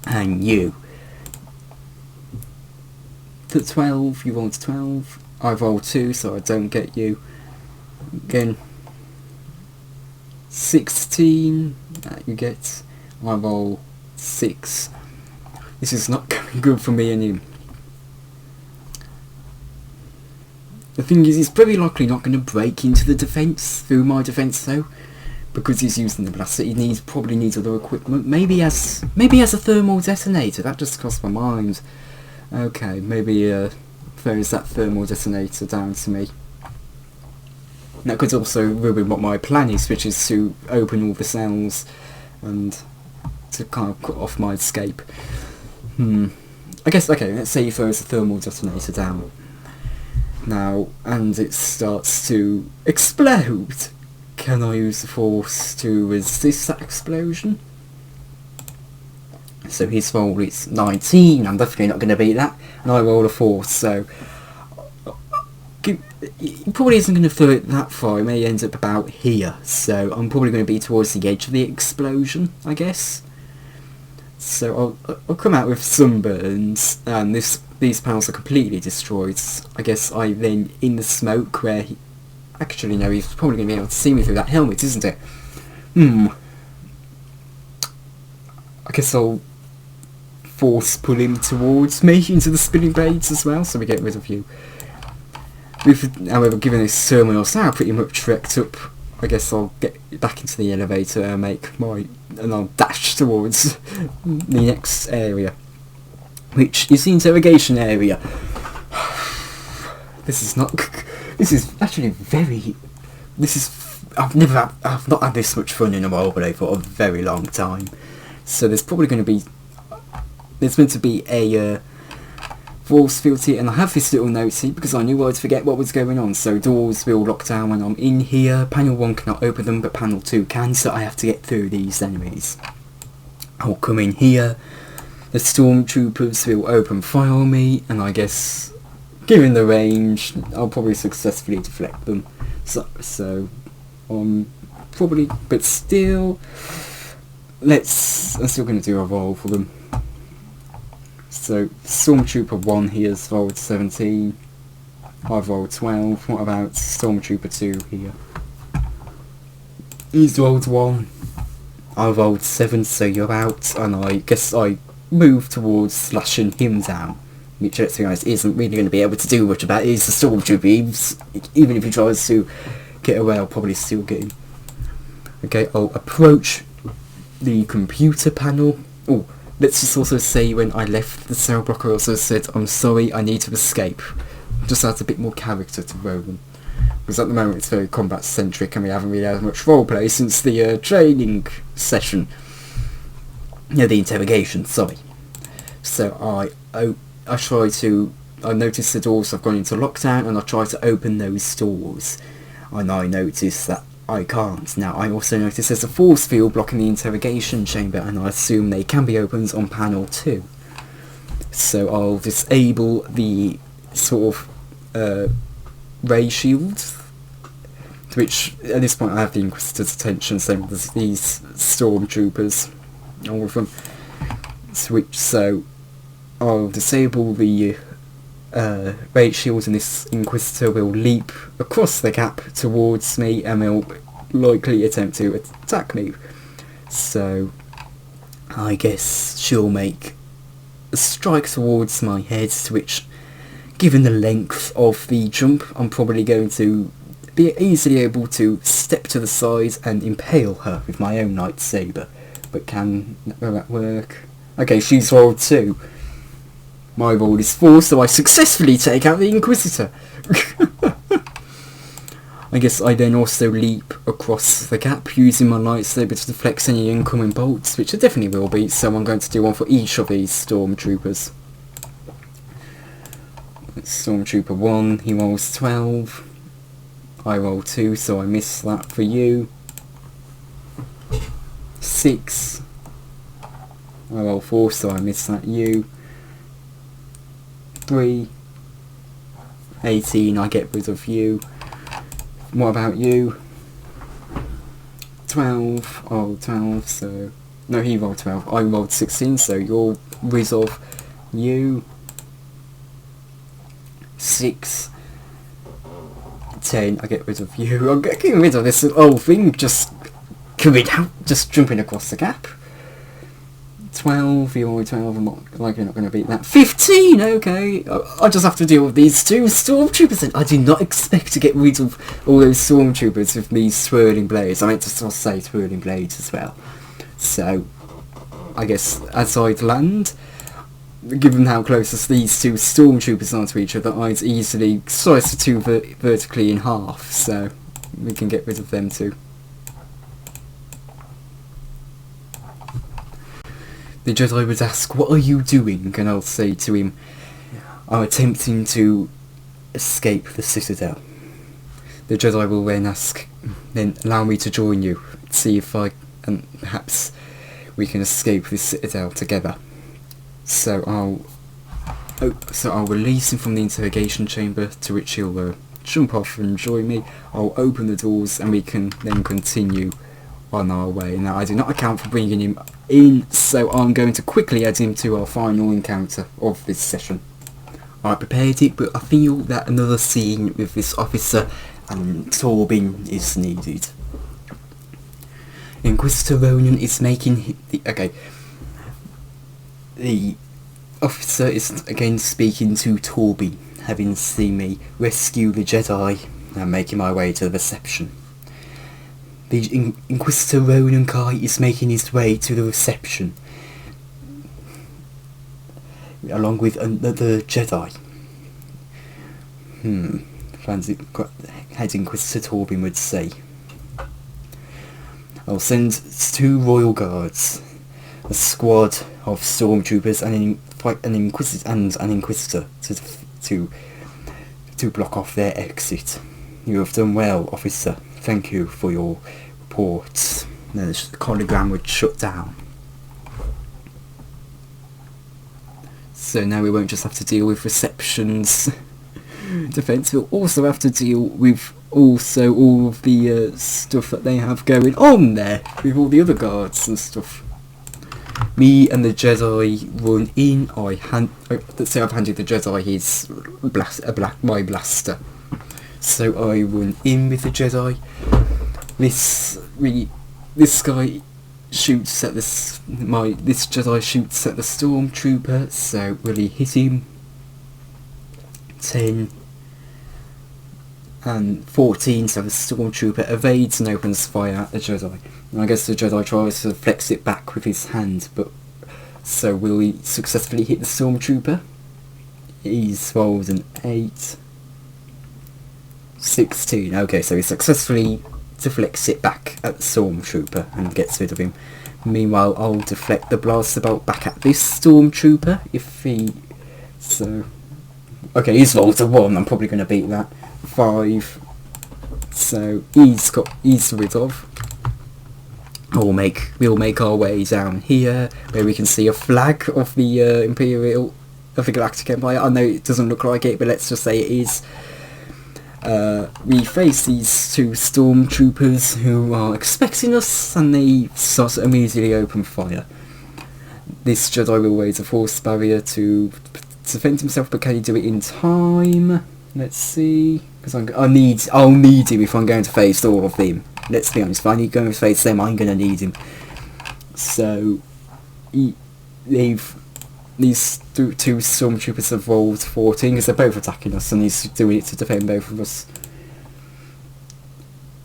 And you. To 12, you rolled 12. I rolled 2, so I don't get you. Again, 16, that you get. I roll 6. This is not going good for me and him. The thing is, he's very likely not going to break into the defence, through my defence though, because he's using the blaster. He probably needs other equipment. Maybe he has a thermal detonator. That just crossed my mind. Okay, maybe throws that thermal detonator down to me. That could also ruin what my plan is, which is to open all the cells and to kind of cut off my escape. I guess, okay, let's say he throws a thermal detonator down. Now, and it starts to explode. Can I use the force to resist that explosion? So his roll is 19, I'm definitely not going to beat that, and I roll a 4, so he probably isn't going to throw it that far. It may end up about here, so I'm probably going to be towards the edge of the explosion, I guess. So I'll come out with sunburns, and these panels are completely destroyed. I guess I then, in the smoke where actually no, he's probably going to be able to see me through that helmet, isn't it? I guess I'll force pull him towards me into the spinning blades as well, so we get rid of you. However, given this terminal now pretty much wrecked up, I guess I'll get back into the elevator and I'll dash towards the next area, which is the interrogation area. this is not. This is actually very. This is. I've not had this much fun in a roleplay for a very long time. So there's probably going to be. There's meant to be a force field here, and I have this little note here because I knew I'd forget what was going on. So doors will lock down when I'm in here. Panel 1 cannot open them, but panel 2 can. So I have to get through these enemies. I'll come in here. The Stormtroopers will open fire on me, and I guess, given the range, I'll probably successfully deflect them. So probably, but still, I'm still going to do a roll for them. So, Stormtrooper 1 here has rolled 17, I've rolled 12, what about Stormtrooper 2 here? He's rolled 1, I rolled 7, so you're out, and I guess I move towards slashing him down, which, let's be honest, isn't really going to be able to do much about it. He's a Stormtrooper, even if he tries to get away, I'll probably still get him. Okay, I'll approach the computer panel. Oh, let's just also say when I left the cell block I also said, I'm sorry, I need to escape. Just adds a bit more character to Ronan. Because at the moment it's very combat centric and we haven't really had much roleplay since the training session. No, the interrogation, sorry. So I noticed the doors have gone into lockdown and I try to open those doors. And I notice that I can't. Now I also notice there's a force field blocking the interrogation chamber and I assume they can be opened on panel 2. So I'll disable the sort of ray shield, which at this point I have the Inquisitor's attention, so there's these Stormtroopers, all of them. So I'll disable the ray shield and this Inquisitor will leap across the gap towards me and will likely attempt to attack me. So I guess she'll make a strike towards my head, to which, given the length of the jump, I'm probably going to be easily able to step to the side and impale her with my own lightsaber. But will that work? Okay, she's rolled 2. My roll is 4, so I successfully take out the Inquisitor. I guess I then also leap across the gap using my lightsaber to deflect any incoming bolts, which there definitely will be, so I'm going to do one for each of these Stormtroopers. Stormtrooper 1, he rolls 12. I roll 2, so I miss that for you. 6. I roll 4, so I miss that you. 3. 18, I get rid of you. What about you? 12. I rolled 12, so... No, he rolled 12. I rolled 16, so you're rid of you. 6. 10, I get rid of you. I'm getting rid of this old thing just coming out, just jumping across the gap. 12, you're only 12, I'm not likely not going to beat that. 15, okay, I just have to deal with these 2 Stormtroopers, and I did not expect to get rid of all those Stormtroopers with these swirling blades. I meant to sort of say swirling blades as well. So, I guess as I'd land, given how close these 2 Stormtroopers are to each other, I'd easily slice the 2 vertically in half, so we can get rid of them too. The Jedi would ask, "What are you doing?" And I'll say to him, "I'm attempting to escape the Citadel." The Jedi will then ask, "Then allow me to join you, see if and perhaps we can escape this Citadel together." So I'll release him from the interrogation chamber, to which he'll jump off and join me. I'll open the doors and we can then continue on our way. Now I do not account for bringing him in, so I'm going to quickly add him to our final encounter of this session. I prepared it, but I feel that another scene with this officer and Torben is needed. Inquisitor Ronan is making the officer is again speaking to Torben, having seen me rescue the Jedi and making my way to the reception. The Inquisitor Ronan Kai is making his way to the reception, along with another Jedi. Fancy Head Inquisitor Torbin would say. I'll send 2 royal guards, a squad of stormtroopers, and an inquisitor to block off their exit. You have done well, officer. Thank you for your reports. Then the hologram would shut down. So now we won't just have to deal with receptions defense, we'll also have to deal with also all of the stuff that they have going on there with all the other guards and stuff. Me and the Jedi run in. Let's say I've handed the Jedi his my blaster. So I run in with the Jedi. This guy shoots at this Jedi shoots at the Stormtrooper. So will he hit him? 10 and 14, so the Stormtrooper evades and opens fire at the Jedi. And I guess the Jedi tries to flex it back with his hand, but so will he successfully hit the Stormtrooper? He's rolled an 8, 16. Okay, so he successfully deflects it back at the Stormtrooper and gets rid of him. Meanwhile, I'll deflect the blaster bolt back at this Stormtrooper if he... So... Okay, he's rolled a 1, I'm probably going to beat that. 5. So he's rid of. We'll make our way down here, where we can see a flag of the the Galactic Empire. I know it doesn't look like it, but let's just say it is. We face these 2 Stormtroopers who are expecting us, and they start to immediately open fire. This Jedi will raise a force barrier to defend himself, but can he do it in time? Let's see, because I'll need him if I'm going to face all of them. Let's be honest, if I need to go and face them, I'm going to need him. So these 2 Stormtroopers have rolled 14 because they're both attacking us, and he's doing it to defend both of us.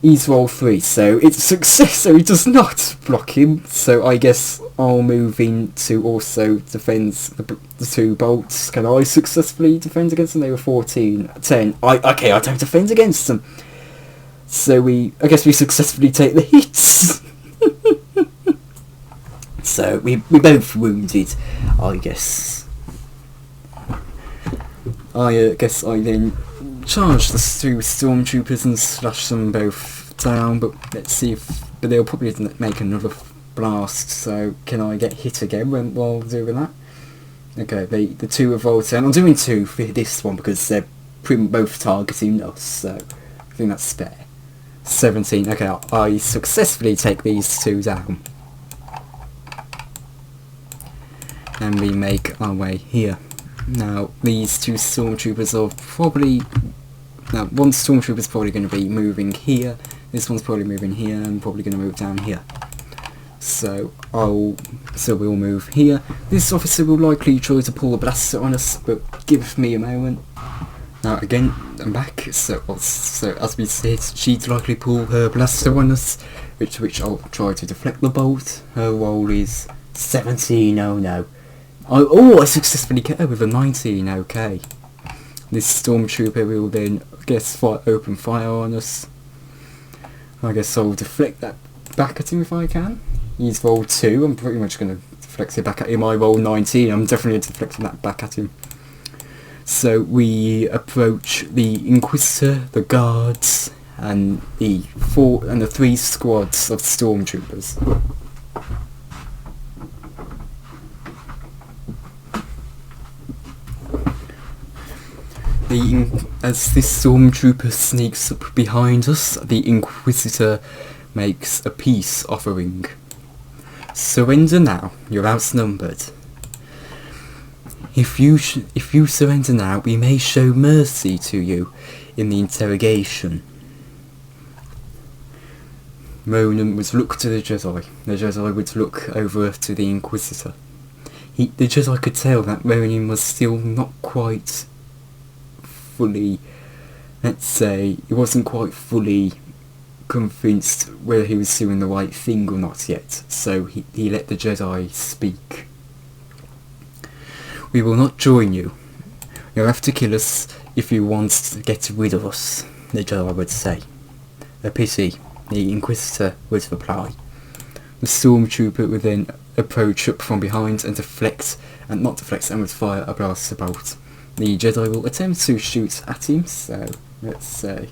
He's rolled 3, so it's a success, so he does not block him. So I guess I'll move in to also defend the 2 bolts. Can I successfully defend against them? They were 14, 10. I don't defend against them. So I guess we successfully take the hits. So we both wounded, I guess. I guess I then charge the 2 Stormtroopers and slash them both down, but let's see but they'll probably make another blast, so can I get hit again while doing that? Okay, the 2 have rolled 10. I'm doing 2 for this one because they're both targeting us, so I think that's fair. 17, okay, I successfully take these 2 down. And we make our way here. Now, these 2 Stormtroopers are probably... Now, one Stormtrooper's probably going to be moving here, this one's probably moving here, and probably going to move down here. So we'll move here. This officer will likely try to pull a blaster on us, but give me a moment. Now again, I'm back, so as we said, she'd likely pull her blaster on us, which I'll try to deflect the bolt. Her roll is 17, oh no. I successfully get her with a 19, okay. This Stormtrooper will then, I guess, open fire on us. I guess I'll deflect that back at him if I can. He's rolled 2, I'm pretty much going to deflect it back at him. I rolled 19, I'm definitely deflecting that back at him. So we approach the Inquisitor, the guards, and the 3 squads of Stormtroopers. As this Stormtrooper sneaks up behind us, the Inquisitor makes a peace offering. Surrender now, you're outnumbered. If you surrender now, we may show mercy to you in the interrogation. Ronan would look to the Jedi. The Jedi would look over to the Inquisitor. The Jedi could tell that Ronan was still not quite fully, let's say, he wasn't quite fully convinced whether he was doing the right thing or not yet, so he let the Jedi speak. We will not join you. You'll have to kill us if you want to get rid of us, the Jedi would say. A pity, the Inquisitor would reply. The Stormtrooper would then approach up from behind and would fire a blaster bolt. The Jedi will attempt to shoot at him, so let's say...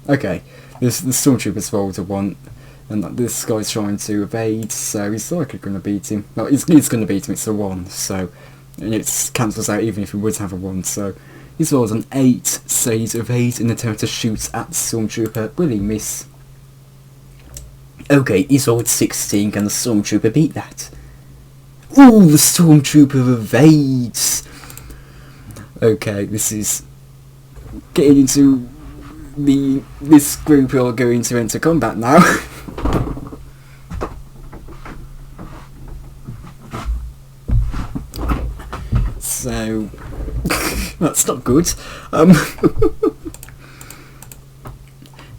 Okay, the Stormtrooper's rolled a 1, and this guy's trying to evade, so he's likely going to beat him. Well, he's going to beat him, it's a 1, so... And it cancels out even if he would have a 1, so... He's rolled an 8, so he's evade and attempt to shoot at the Stormtrooper. Will he miss? Okay, he's rolled 16, can the Stormtrooper beat that? Ooh, the Stormtrooper evades! Okay, this is... Getting into... This group are going to enter combat now. So... That's not good.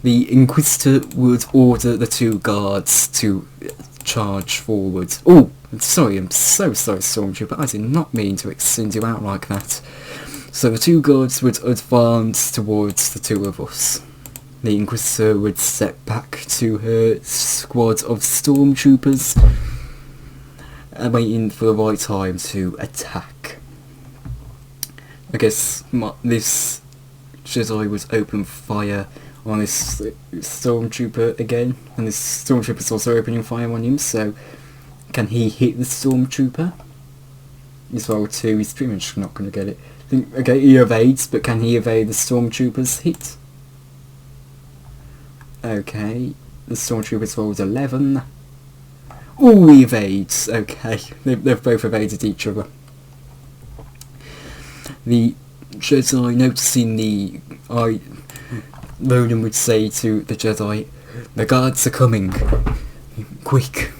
The Inquisitor would order the 2 guards to charge forward. Oh, sorry, I'm so sorry, Stormtrooper. I did not mean to send you out like that. So the 2 guards would advance towards the 2 of us. The Inquisitor would step back to her squad of Stormtroopers, waiting for the right time to attack. I guess this Jedi would open fire on this Stormtrooper again, and this Stormtrooper's also opening fire on him, so can he hit the Stormtrooper? He's rolled 2, he's pretty much not going to get it. Okay, he evades, but can he evade the Stormtrooper's hit? Okay, the Stormtrooper's rolled 11. Ooh, he evades, okay, they've both evaded each other. The Jedi, noticing Ronan would say to the Jedi, "The guards are coming. Quick.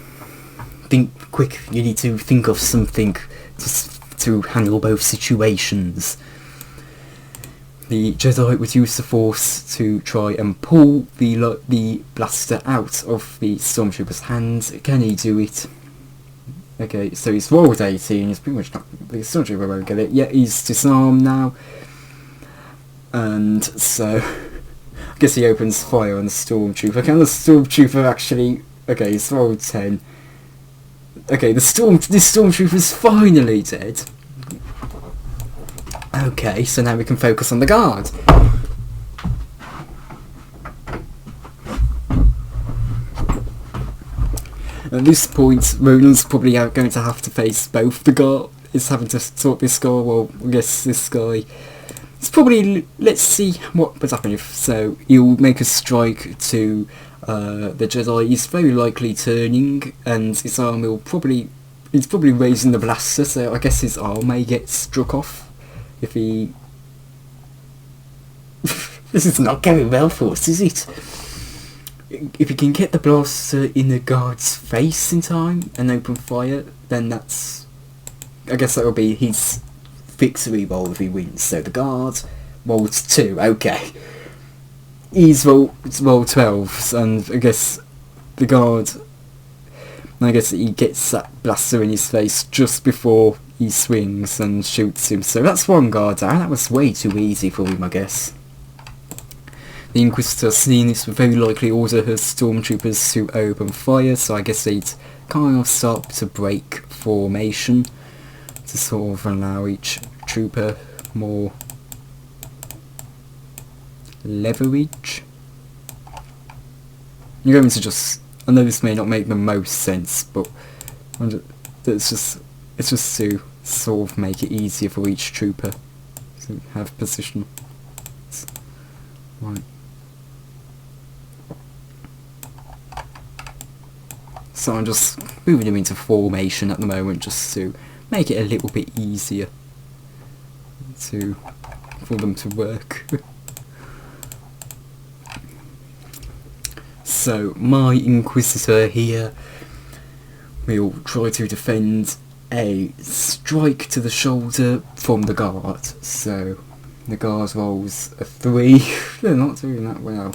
Quick, you need to think of something to handle both situations." The Jedi would use the Force to try and pull the blaster out of the Stormtrooper's hands. Can he do it? Okay, so he's rolled 18, he's pretty much not... The Stormtrooper won't get it. Yeah, he's disarmed now. And so... I guess he opens fire on the Stormtrooper. Can the Stormtrooper actually... Okay, he's rolled 10. Okay, this Stormtrooper's finally dead. Okay, so now we can focus on the guard. At this point, Ronan's probably going to have to face both the guard. Is having to sort this guy. Well, I guess this guy. It's probably. Let's see what would happen if. So he'll make a strike to the Jedi. He's very likely turning, and his arm will probably. He's probably raising the blaster, so I guess his arm may get struck off if he. This is not going well for us, is it? If he can get the blaster in the guard's face in time and open fire, then that's... I guess that will be his victory roll if he wins. So the guard rolled 2, okay. He's rolled 12, and I guess the guard... I guess he gets that blaster in his face just before he swings and shoots him. So that's 1 guard down. That was way too easy for him, I guess. The Inquisitor, seeing this, would very likely order her Stormtroopers to open fire, so I guess they'd kind of start to break formation to sort of allow each trooper more leverage. You're going to just... I know this may not make the most sense, but it's just to sort of make it easier for each trooper to have position. Right. So I'm just moving them into formation at the moment, just to make it a little bit easier for them to work. So my Inquisitor here will try to defend a strike to the shoulder from the guard. So the guard rolls a 3. They're not doing that well.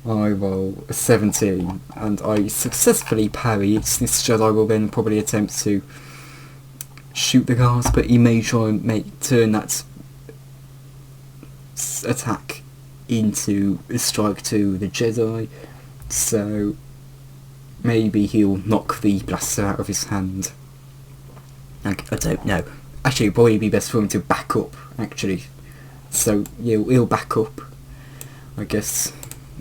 I roll a 17 and I successfully parry it. This Jedi will then probably attempt to shoot the guards, but he may try and turn that attack into a strike to the Jedi, so maybe he'll knock the blaster out of his hand. I don't know. Actually, it'd probably be best for him to back up, actually. So he'll back up. I guess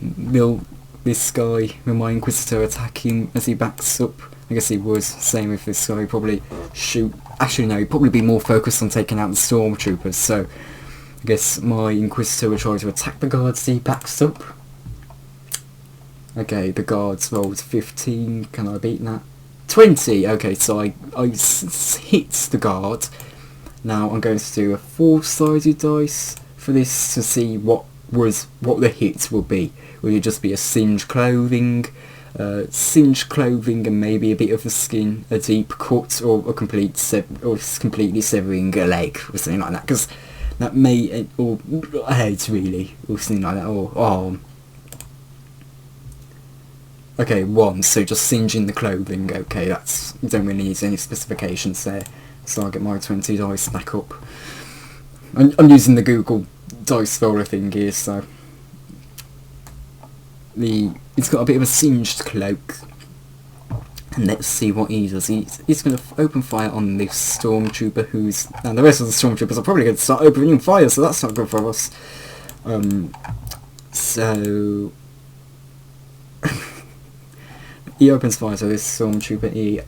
will this guy, will my Inquisitor attack him as he backs up? I guess he would. Same with this guy, probably shoot. Actually no, he'd probably be more focused on taking out the Stormtroopers, so I guess my Inquisitor will try to attack the guards as he backs up. Okay, the guards rolled 15, can I beat that? 20! Okay, so I hit the guard. Now I'm going to do a 4-sided dice for this to see what the hit will be. Will it just be a singed clothing, and maybe a bit of the skin, a deep cut, or a completely severing a leg or something like that? Because that may, or a head really, or something like that, or arm. Okay, 1, so just singeing the clothing. Okay, that's, you don't really need any specifications there. So I'll get my 20 dice back up. I'm using the Google dice roller thing here, so it's got a bit of a singed cloak. And let's see what he does. He's going to open fire on this Stormtrooper and the rest of the Stormtroopers are probably going to start opening fire, so that's not good for us. So he opens fire to this Stormtrooper.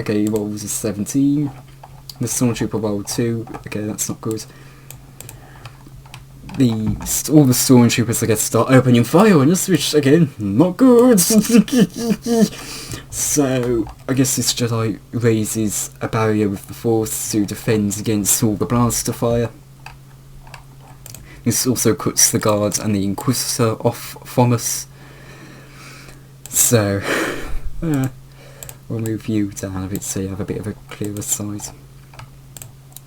Okay, he rolls a 17. The Stormtrooper rolled 2. Okay, that's not good. All the Stormtroopers are going to start opening fire on us, which again, not good. So I guess this Jedi raises a barrier with the Force to defend against all the blaster fire. This also cuts the guards and the Inquisitor off from us. So we'll move you down a bit so you have a bit of a clearer sight.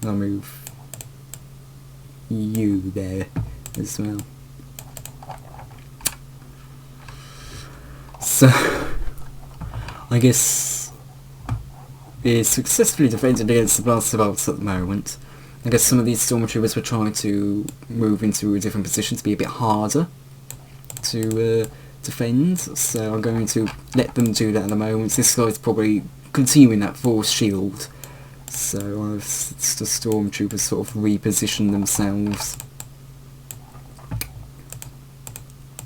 I'll move you there as well. So I guess we're successfully defended against the blaster bolts at the moment. I guess some of these Stormtroopers were trying to move into a different position to be a bit harder to defend, so I'm going to let them do that at the moment. This guy's probably continuing that Force shield, so it's the Stormtroopers sort of reposition themselves.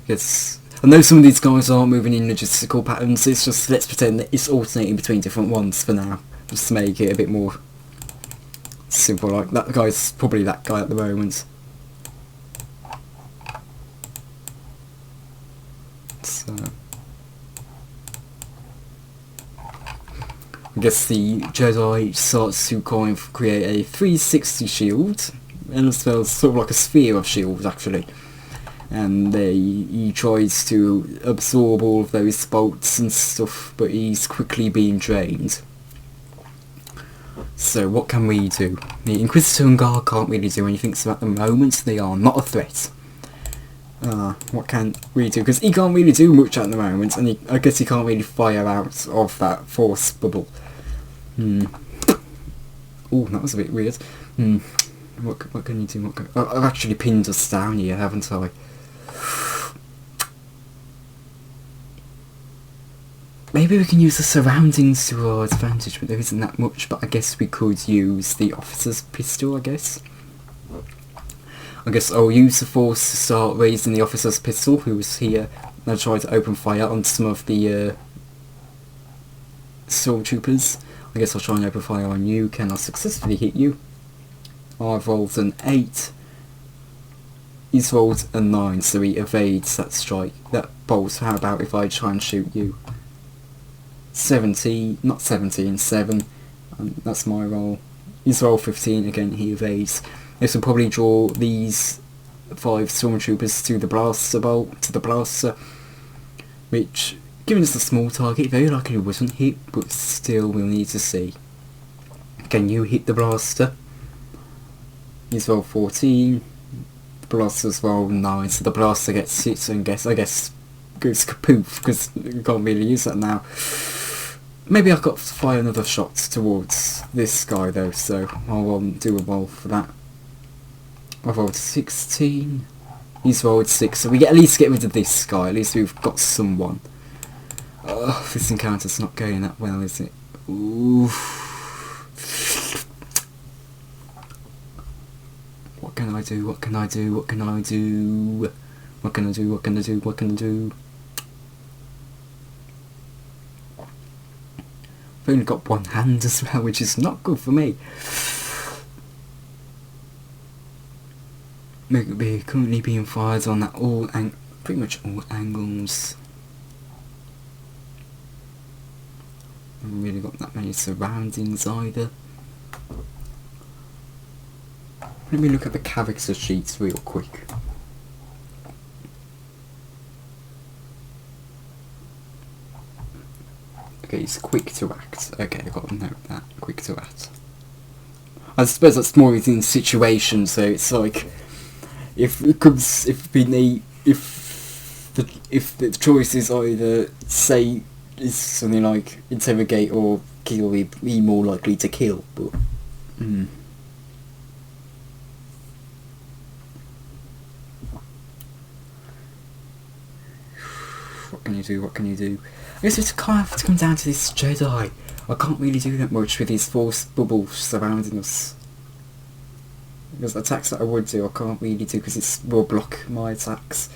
Yes, I know some of these guys aren't moving in logistical patterns, it's just, let's pretend that it's alternating between different ones for now, just to make it a bit more simple. Like, that guy's probably that guy at the moment. So I guess the Jedi starts to kind of create a 360 shield, and as well as sort of like a sphere of shield actually, and he tries to absorb all of those bolts and stuff, but he's quickly being drained. So what can we do? The Inquisitor and Guard can't really do anything, so at the moment they are not a threat. What can we do? Because he can't really do much at the moment, and I guess he can't really fire out of that Force bubble. Oh, that was a bit weird. What can you do? I've actually pinned us down here, haven't I? Maybe we can use the surroundings to our advantage, but there isn't that much. But I guess we could use the officer's pistol, I guess I'll use the Force to start raising the officer's pistol, who is here. I'll try to open fire on some of the Stormtroopers. I guess I'll try and open fire on you. Can I successfully hit you? I've rolled an 8. He's rolled a 9, so he evades that strike, that bolt. How about if I try and shoot you? 17, not 17, 7. That's my roll. He's rolled 15, again he evades. This will probably draw these 5 Stormtroopers to the blaster bolt, to the blaster, which, given it's a small target, very likely wasn't hit, but still we'll need to see. Can you hit the blaster? He's rolled 14, the blaster's rolled 9, so the blaster gets hit, and I guess goes kapoof, because we can't really use that now. Maybe I've got to fire another shot towards this guy though, so I'll do a roll for that. I've rolled 16. He's rolled 6, so we at least get rid of this guy. At least we've got someone. Oh, this encounter's not going that well, is it? Ooh. What can I do? What can I do? What can I do? What can I do? What can I do? What can I do? I've only got one hand as well, which is not good for me. We're currently being fired on at pretty much all angles. I haven't really got that many surroundings either. Let me look at the character sheets real quick. Okay, it's quick to act. Okay, I've got to note that. Quick to act. I suppose that's more in situation, so it's like if the choice is either say is something like interrogate or kill, we'd be more likely to kill, but what can you do? What can you do? I guess it's kind of have to come down to this Jedi. I can't really do that much with these force bubbles surrounding us. Because attacks that I would do, I can't really do because it will block my attacks.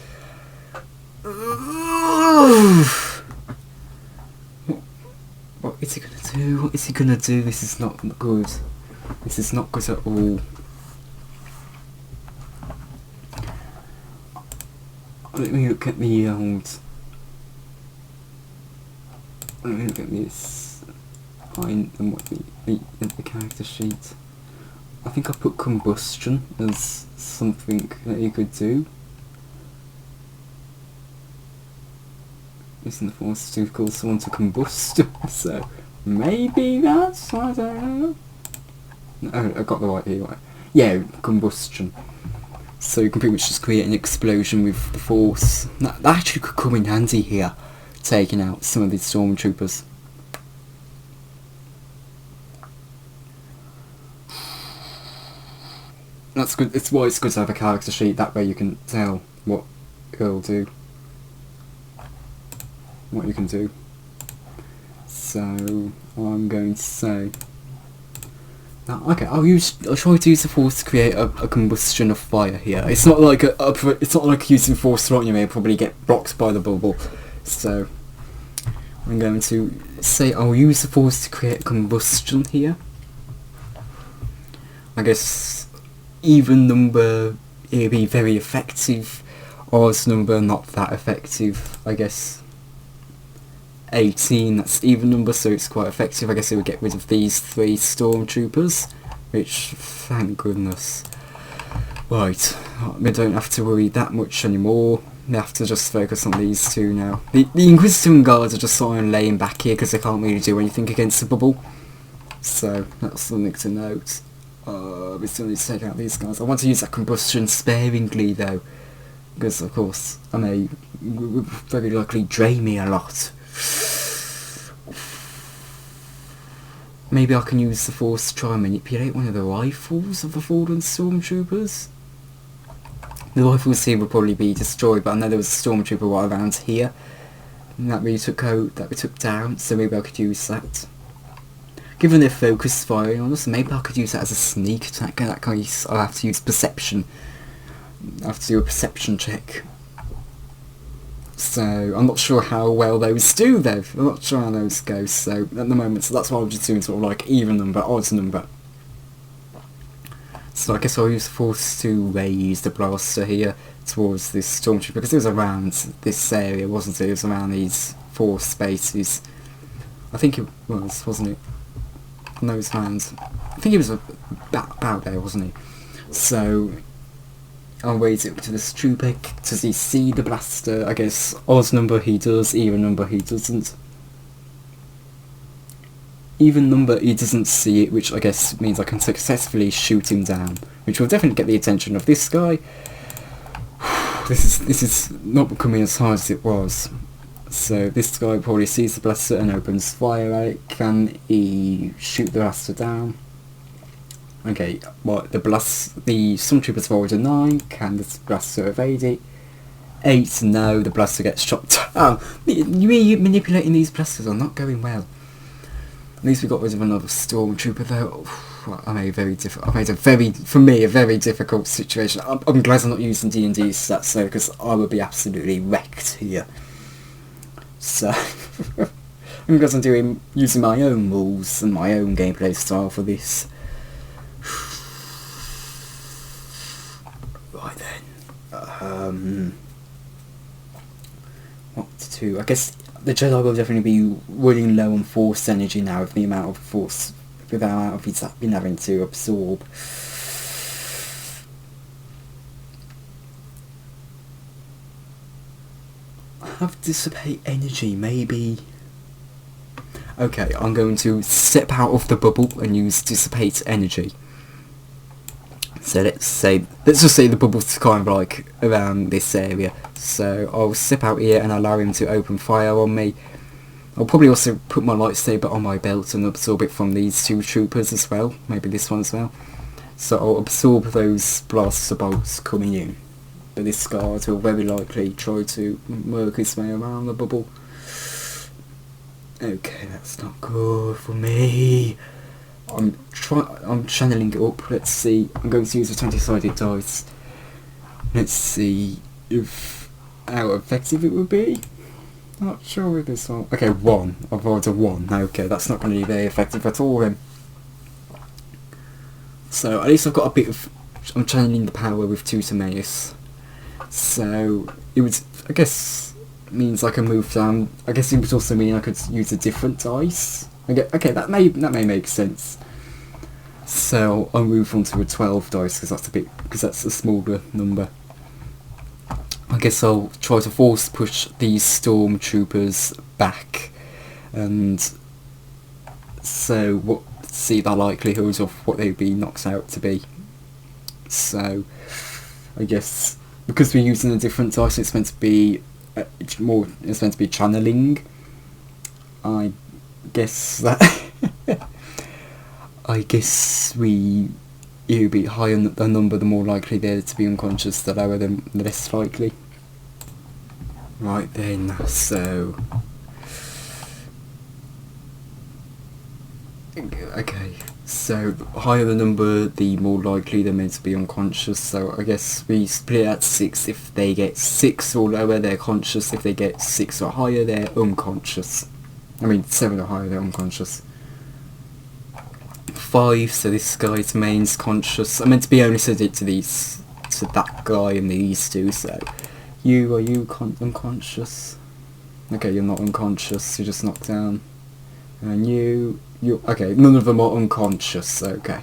What is he gonna do? What is he gonna do? This is not good. This is not good at all. Let me look at the old. Let me look at this. Find them what the character sheet. I think I put combustion as something that you could do. Using the force to cause someone to combust, so maybe that's, I don't know. No, I got the right here, right? Yeah, combustion. So you can pretty much just create an explosion with the force. That actually could come in handy here, taking out some of these Stormtroopers. That's good. It's why it's good to have a character sheet. That way you can tell what it'll do, what you can do. So I'm going to say now, okay, I'll try to use the force to create a combustion of fire here. It's not like it's not like using force throughout. You may probably get blocked by the bubble. So I'm going to say I'll use the force to create a combustion here. I guess even number, it'll be very effective. Odd number, not that effective. I guess 18, that's even number, so it's quite effective. I guess it would get rid of these 3 Stormtroopers, which, thank goodness. Right, we don't have to worry that much anymore. We have to just focus on these 2 now. The Inquisitor and guards are just sort of laying back here because they can't really do anything against the bubble. So, that's something to note. We still need to take out these guys. I want to use that combustion sparingly though, because of course I may very likely drain me a lot. Maybe I can use the force to try and manipulate one of the rifles of the fallen Stormtroopers. The rifles here will probably be destroyed, but I know there was a Stormtrooper right around here that we took down, so maybe I could use that. Given their focus firing on us, maybe I could use that as a sneak attack. In that case, I'll have to use perception. I have to do a perception check. So, I'm not sure how well those do though. I'm not sure how those go, so at the moment, so that's why I'm just doing sort of like even number, odd number. So I guess I'll use the force to raise the blaster here towards this Stormtrooper, because it was around this area, wasn't it? It was around these 4 spaces. I think it was, wasn't it? On those hands. I think he was about there, wasn't he? So I'll raise it up to this trooper. Does he see the blaster? I guess odd number he does, even number he doesn't. Even number he doesn't see it, which I guess means I can successfully shoot him down, which will definitely get the attention of this guy. This is not becoming as hard as it was. So this guy probably sees the blaster and opens fire at it. Can he shoot the blaster down? Okay, what the Stormtroopers rolled a 9. Can the blaster evade it? 8. No, the blaster gets shot down. You manipulating these blasters are not going well. At least we got rid of another Stormtrooper though. I made for me a very difficult situation. I'm glad I'm not using D&D stats though, because I would be absolutely wrecked here. So I'm glad I'm using my own rules and my own gameplay style for this. Right then. What to do? I guess the Jedi will definitely be running low on force energy now with the amount of force, with the amount of he's been having to absorb. Have dissipate energy, maybe. Okay, I'm going to step out of the bubble and use dissipate energy. So let's just say the bubble's kind of like around this area. So I'll step out here and allow him to open fire on me. I'll probably also put my lightsaber on my belt and absorb it from these 2 troopers as well. Maybe this one as well. So I'll absorb those blaster bolts coming in. But this guard will very likely try to work his way around the bubble. Okay, that's not good for me. I'm channeling it up. Let's see. I'm going to use a 20-sided dice. Let's see how effective it would be. Not sure with this one. Okay, 1. I've rolled a 1. Okay, that's not going to be very effective at all then. So at least I've got a bit of... I'm channeling the power with 2 Timaeus. So it would, I guess, means I can move down. I guess it would also mean I could use a different dice. Okay, that may make sense. So I'll move on to a 12 dice because that's a smaller number. I guess I'll try to force push these Stormtroopers back, and so see the likelihood of what they'd be knocked out to be. So I guess because we're using a different dice, it's meant to be It's meant to be channeling. I guess that. I guess it'll be higher the number, the more likely they're to be unconscious, the lower the less likely. Right then, so okay, so higher the number, the more likely they're meant to be unconscious. So I guess we split it at 6. If they get 6 or lower, they're conscious. If they get 6 or higher, they're unconscious. I mean 7 or higher, they're unconscious. 5, so this guy's main's conscious. I meant to be only said it to that guy and these 2, so are you unconscious? Okay, you're not unconscious, you're just knocked down. And you okay, none of them are unconscious, okay.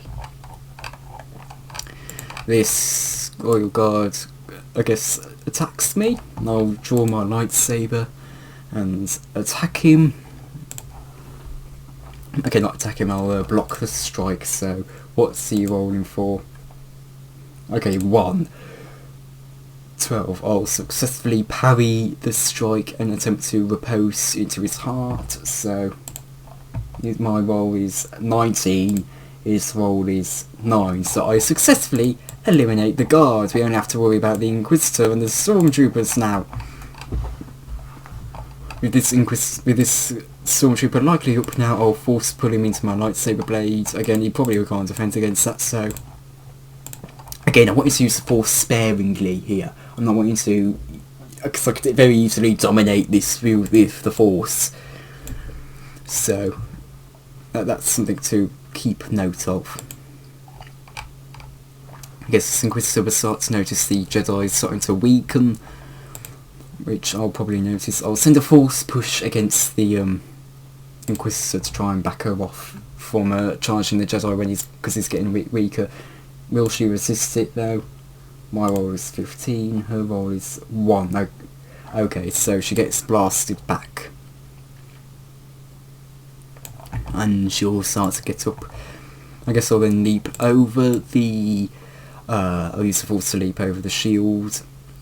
This royal guard, I guess, attacks me, and I'll draw my lightsaber and attack him. Okay, not attack him, I'll block the strike. So what's he rolling for? Okay, 1. 12. I'll successfully parry the strike and attempt to riposte into his heart. So my roll is 19, his roll is 9. So I successfully eliminate the guard. We only have to worry about the Inquisitor and the Stormtroopers now. With this Stormtrooper likely up now, I'll force pull him into my lightsaber blade. Again, he probably can't defend against that, so again, I want you to use the force sparingly here. I'm not wanting to, because I could very easily dominate this with the force. So that's something to keep note of. I guess this Inquisitor will start to notice the Jedi starting to weaken, which I'll probably notice. I'll send a force push against the Inquisitor to try and back her off from charging the Jedi because he's getting weaker. Will she resist it though? My roll is 15, her roll is 1. Okay, so she gets blasted back. And she'll start to get up. I guess I'll then leap over the... I'll use the force to leap over the shield.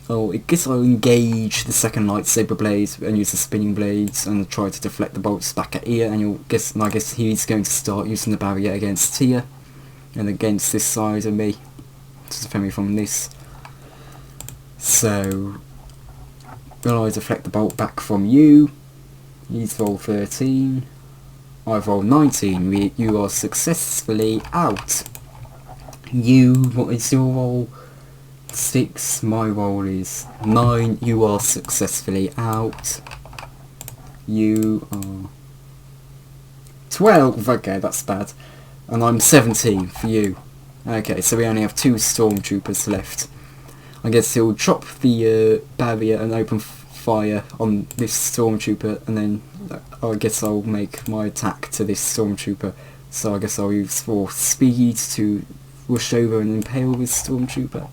I guess I'll engage the second lightsaber blade and use the spinning blades and try to deflect the bolts back at Tia, and I guess he's going to start using the barrier against Tia. and against this side of me to defend me from this. So will I deflect the bolt back from you? He's rolled 13. I've rolled 19. You are successfully out. What is your roll? 6. My roll is 9. You are successfully out. You are 12. Okay, that's bad. And I'm 17 for you. Okay, so we only have 2 Stormtroopers left. I guess he'll drop the barrier and open fire on this Stormtrooper, and then I guess I'll make my attack to this Stormtrooper. So I guess I'll use for speed to rush over and impale this Stormtrooper.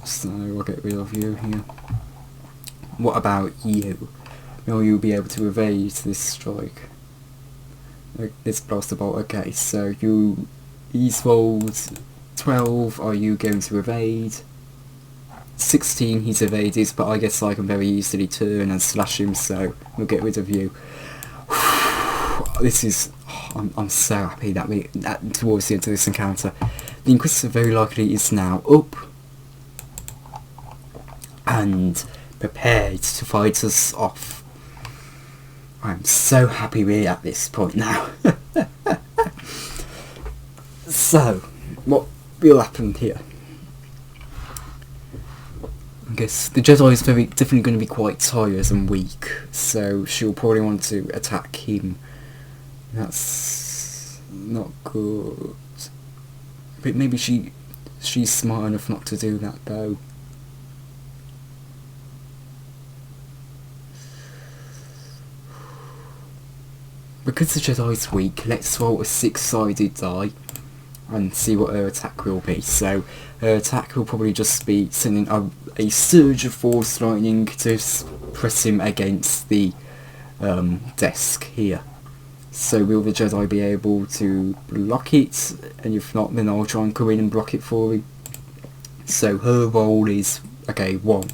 So I'll get rid of you here. What about you? Will you be able to evade this strike? This blaster bolt. Okay, so he's rolled 12. Are you going to evade? 16. He's evaded, but I guess I can very easily turn and slash him, so we'll get rid of you. This is... I'm so happy that towards the end of this encounter, the Inquisitor very likely is now up and prepared to fight us off. I'm so happy we're at this point now. So, what will happen here? I guess the Jedi is definitely going to be quite tired and weak, so she'll probably want to attack him. That's not good. But maybe she's smart enough not to do that though. Because the Jedi's weak, let's roll a 6-sided die and see what her attack will be. So her attack will probably just be sending a surge of force lightning to press him against the desk here. So will the Jedi be able to block it? And if not, then I'll try and come in and block it for him. So her roll is, okay, 1.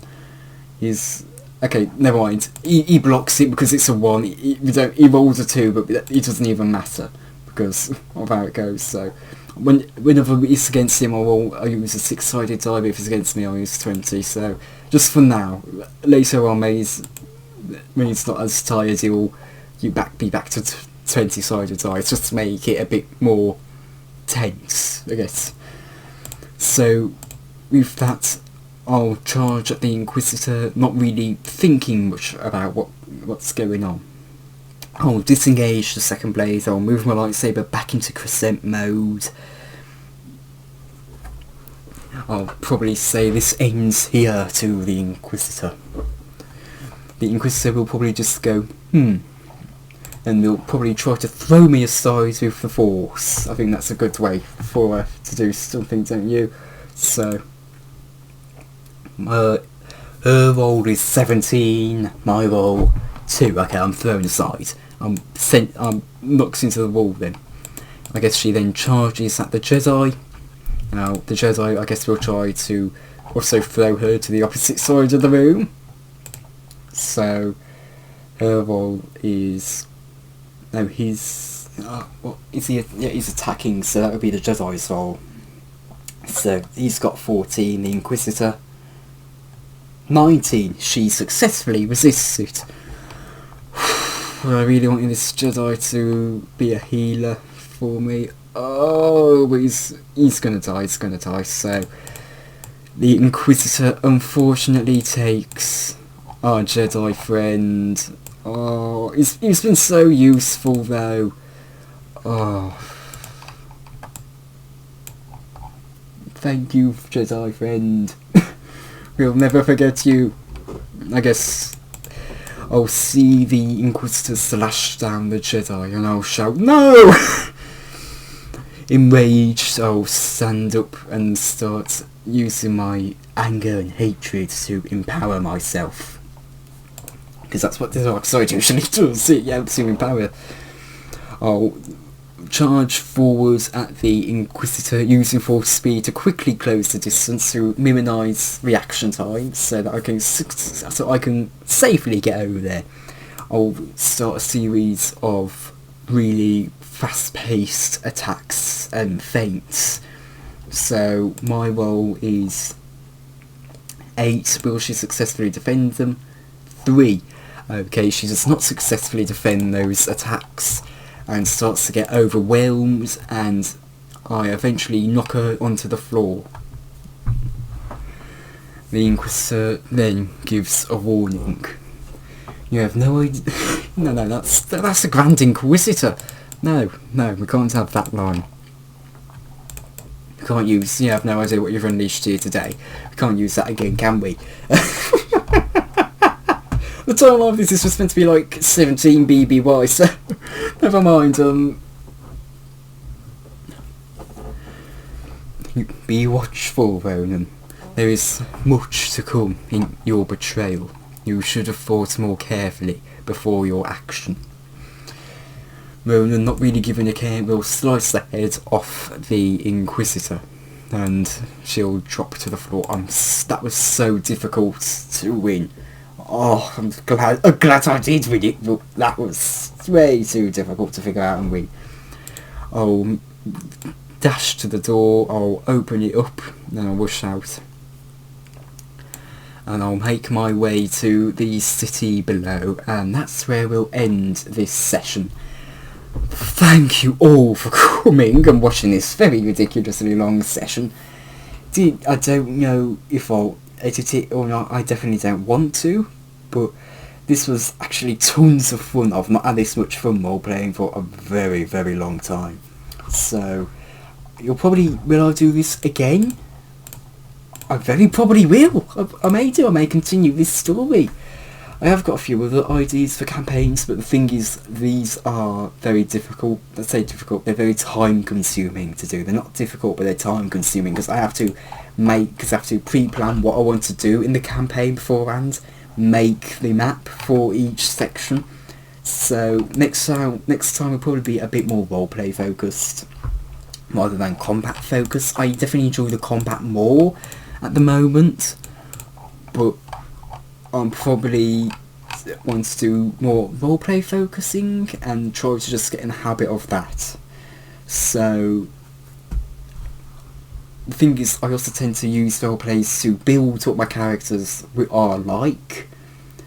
Okay, never mind. He blocks it because it's a 1. He rolls a 2, but it doesn't even matter because of how it goes. So whenever it's against him, I use a 6-sided die, but if it's against me, I'll use 20. So just for now. Later on, when he's not as tired, he'll be back to 20-sided dice, just to make it a bit more tense, I guess. So with that, I'll charge at the Inquisitor, not really thinking much about what's going on. I'll disengage the second blade, I'll move my lightsaber back into crescent mode. I'll probably say this ends here to the Inquisitor. The Inquisitor will probably just go, and they'll probably try to throw me aside with the Force. I think that's a good way for her to do something, don't you? So, her roll is 17, my roll 2. Okay, I'm thrown aside. I'm knocked into the wall then. I guess she then charges at the Jedi. Now, the Jedi, I guess, will try to also throw her to the opposite side of the room. So, her roll is... No, he's... what is he? Yeah, he's attacking, so that would be the Jedi's roll. So, he's got 14, the Inquisitor. 19, she successfully resists it. I really wanted this Jedi to be a healer for me. Oh, but he's gonna die, so... The Inquisitor unfortunately takes our Jedi friend. Oh, he's been so useful though. Oh. Thank you, Jedi friend. We'll never forget you. I guess I'll see the Inquisitor slash down the Jedi and I'll shout, "No!" Enraged, I'll stand up and start using my anger and hatred to empower myself. Because that's what the dark side usually does, it helps you empower. I'll charge forward at the Inquisitor using force speed to quickly close the distance to minimise reaction time so that I can safely get over there. I'll start a series of really fast-paced attacks and feints. So my roll is 8. Will she successfully defend them? 3. Okay, she does not successfully defend those attacks and starts to get overwhelmed, and I eventually knock her onto the floor. The Inquisitor then gives a warning. You have no idea. No, that's a Grand Inquisitor. No, we can't have that line. We can't use, you have no idea what you've unleashed here today. We can't use that again, can we? The timeline of this is just meant to be like 17 BBY, so never mind. Be watchful, Ronan. There is much to come in your betrayal. You should have thought more carefully before your action. Ronan, not really giving a care, will slice the head off the Inquisitor, and she'll drop to the floor. That was so difficult to win. Oh, I'm glad I did win it, but that was way too difficult to figure out and win. I'll dash to the door, I'll open it up, then I'll rush out. And I'll make my way to the city below, and that's where we'll end this session. Thank you all for coming and watching this very ridiculously long session. I don't know if I'll edit it or not, I definitely don't want to, but this was actually tons of fun. I've not had this much fun role playing for a very, very long time. So, will I do this again? I very probably will. I may do. I may continue this story. I have got a few other ideas for campaigns, but the thing is, these are very difficult. Let's say difficult. They're very time consuming to do. They're not difficult, but they're time consuming because I have to pre-plan what I want to do in the campaign beforehand, make the map for each section. So next time will probably be a bit more roleplay focused rather than combat focused. I definitely enjoy the combat more at the moment, but I'm probably want to do more roleplay focusing and try to just get in the habit of that. So the thing is, I also tend to use roleplays to build what my characters are like,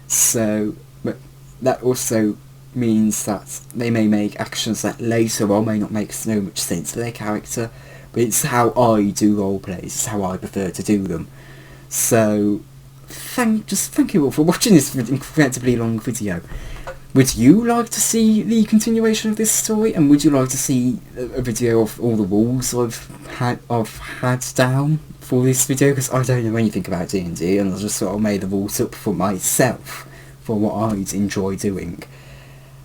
so but that also means that they may make actions that later on may not make so much sense for their character, but it's how I do roleplays, it's how I prefer to do them. So thank you all for watching this incredibly long video. Would you like to see the continuation of this story, and would you like to see a video of all the rules I've had down for this video? Because I don't know anything about D&D, and I just sort of made the rules up for myself for what I'd enjoy doing,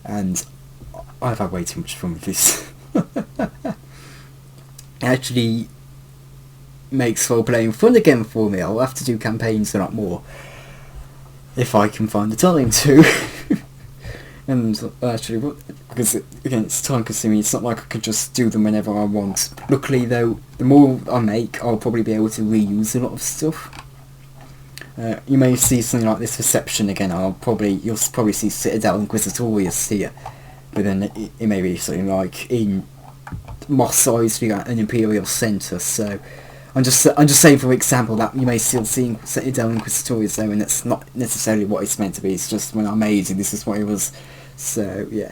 and I've had way too much fun with this. It actually makes role-playing fun again for me. I'll have to do campaigns a lot more if I can find the time to. And actually, because again, it's time consuming, it's not like I could just do them whenever I want. Luckily though, the more I make, I'll probably be able to reuse a lot of stuff. You may see something like this reception again. You'll probably see Citadel Inquisitorius here, but then it may be something like in Moss Eyes, we got an Imperial Centre. So I'm just saying, for example, that you may still see Citadel Inquisitorius there, and that's not necessarily what it's meant to be. It's just when I made it, this is what it was. So yeah,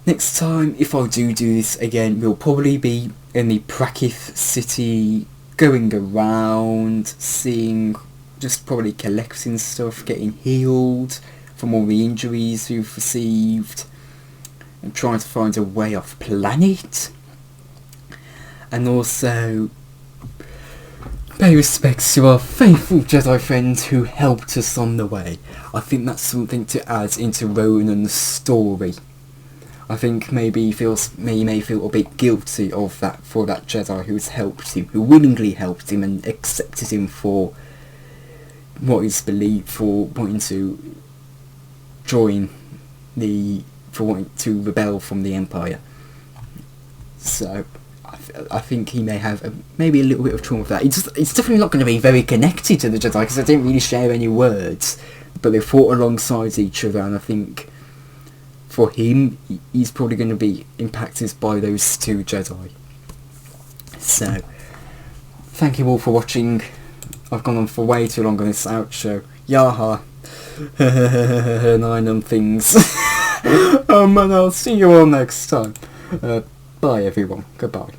next time, if I do this again, we'll probably be in the Prakith city, going around, seeing, just probably collecting stuff, getting healed from all the injuries we've received, and trying to find a way off planet, and also pay respects to our faithful Jedi friend who helped us on the way. I think that's something to add into Ronan's story. I think maybe he may feel a bit guilty of that, for that Jedi who's helped him, who willingly helped him and accepted him for what is believed, for wanting to wanting to rebel from the Empire. So I think he may have maybe a little bit of trauma with that. It's definitely not going to be very connected to the Jedi, because they didn't really share any words, but they fought alongside each other, and I think for him, he's probably going to be impacted by those 2 Jedi. So, thank you all for watching. I've gone on for way too long on this outro. Yaha. 9 and things. And I'll see you all next time. Bye everyone. Goodbye.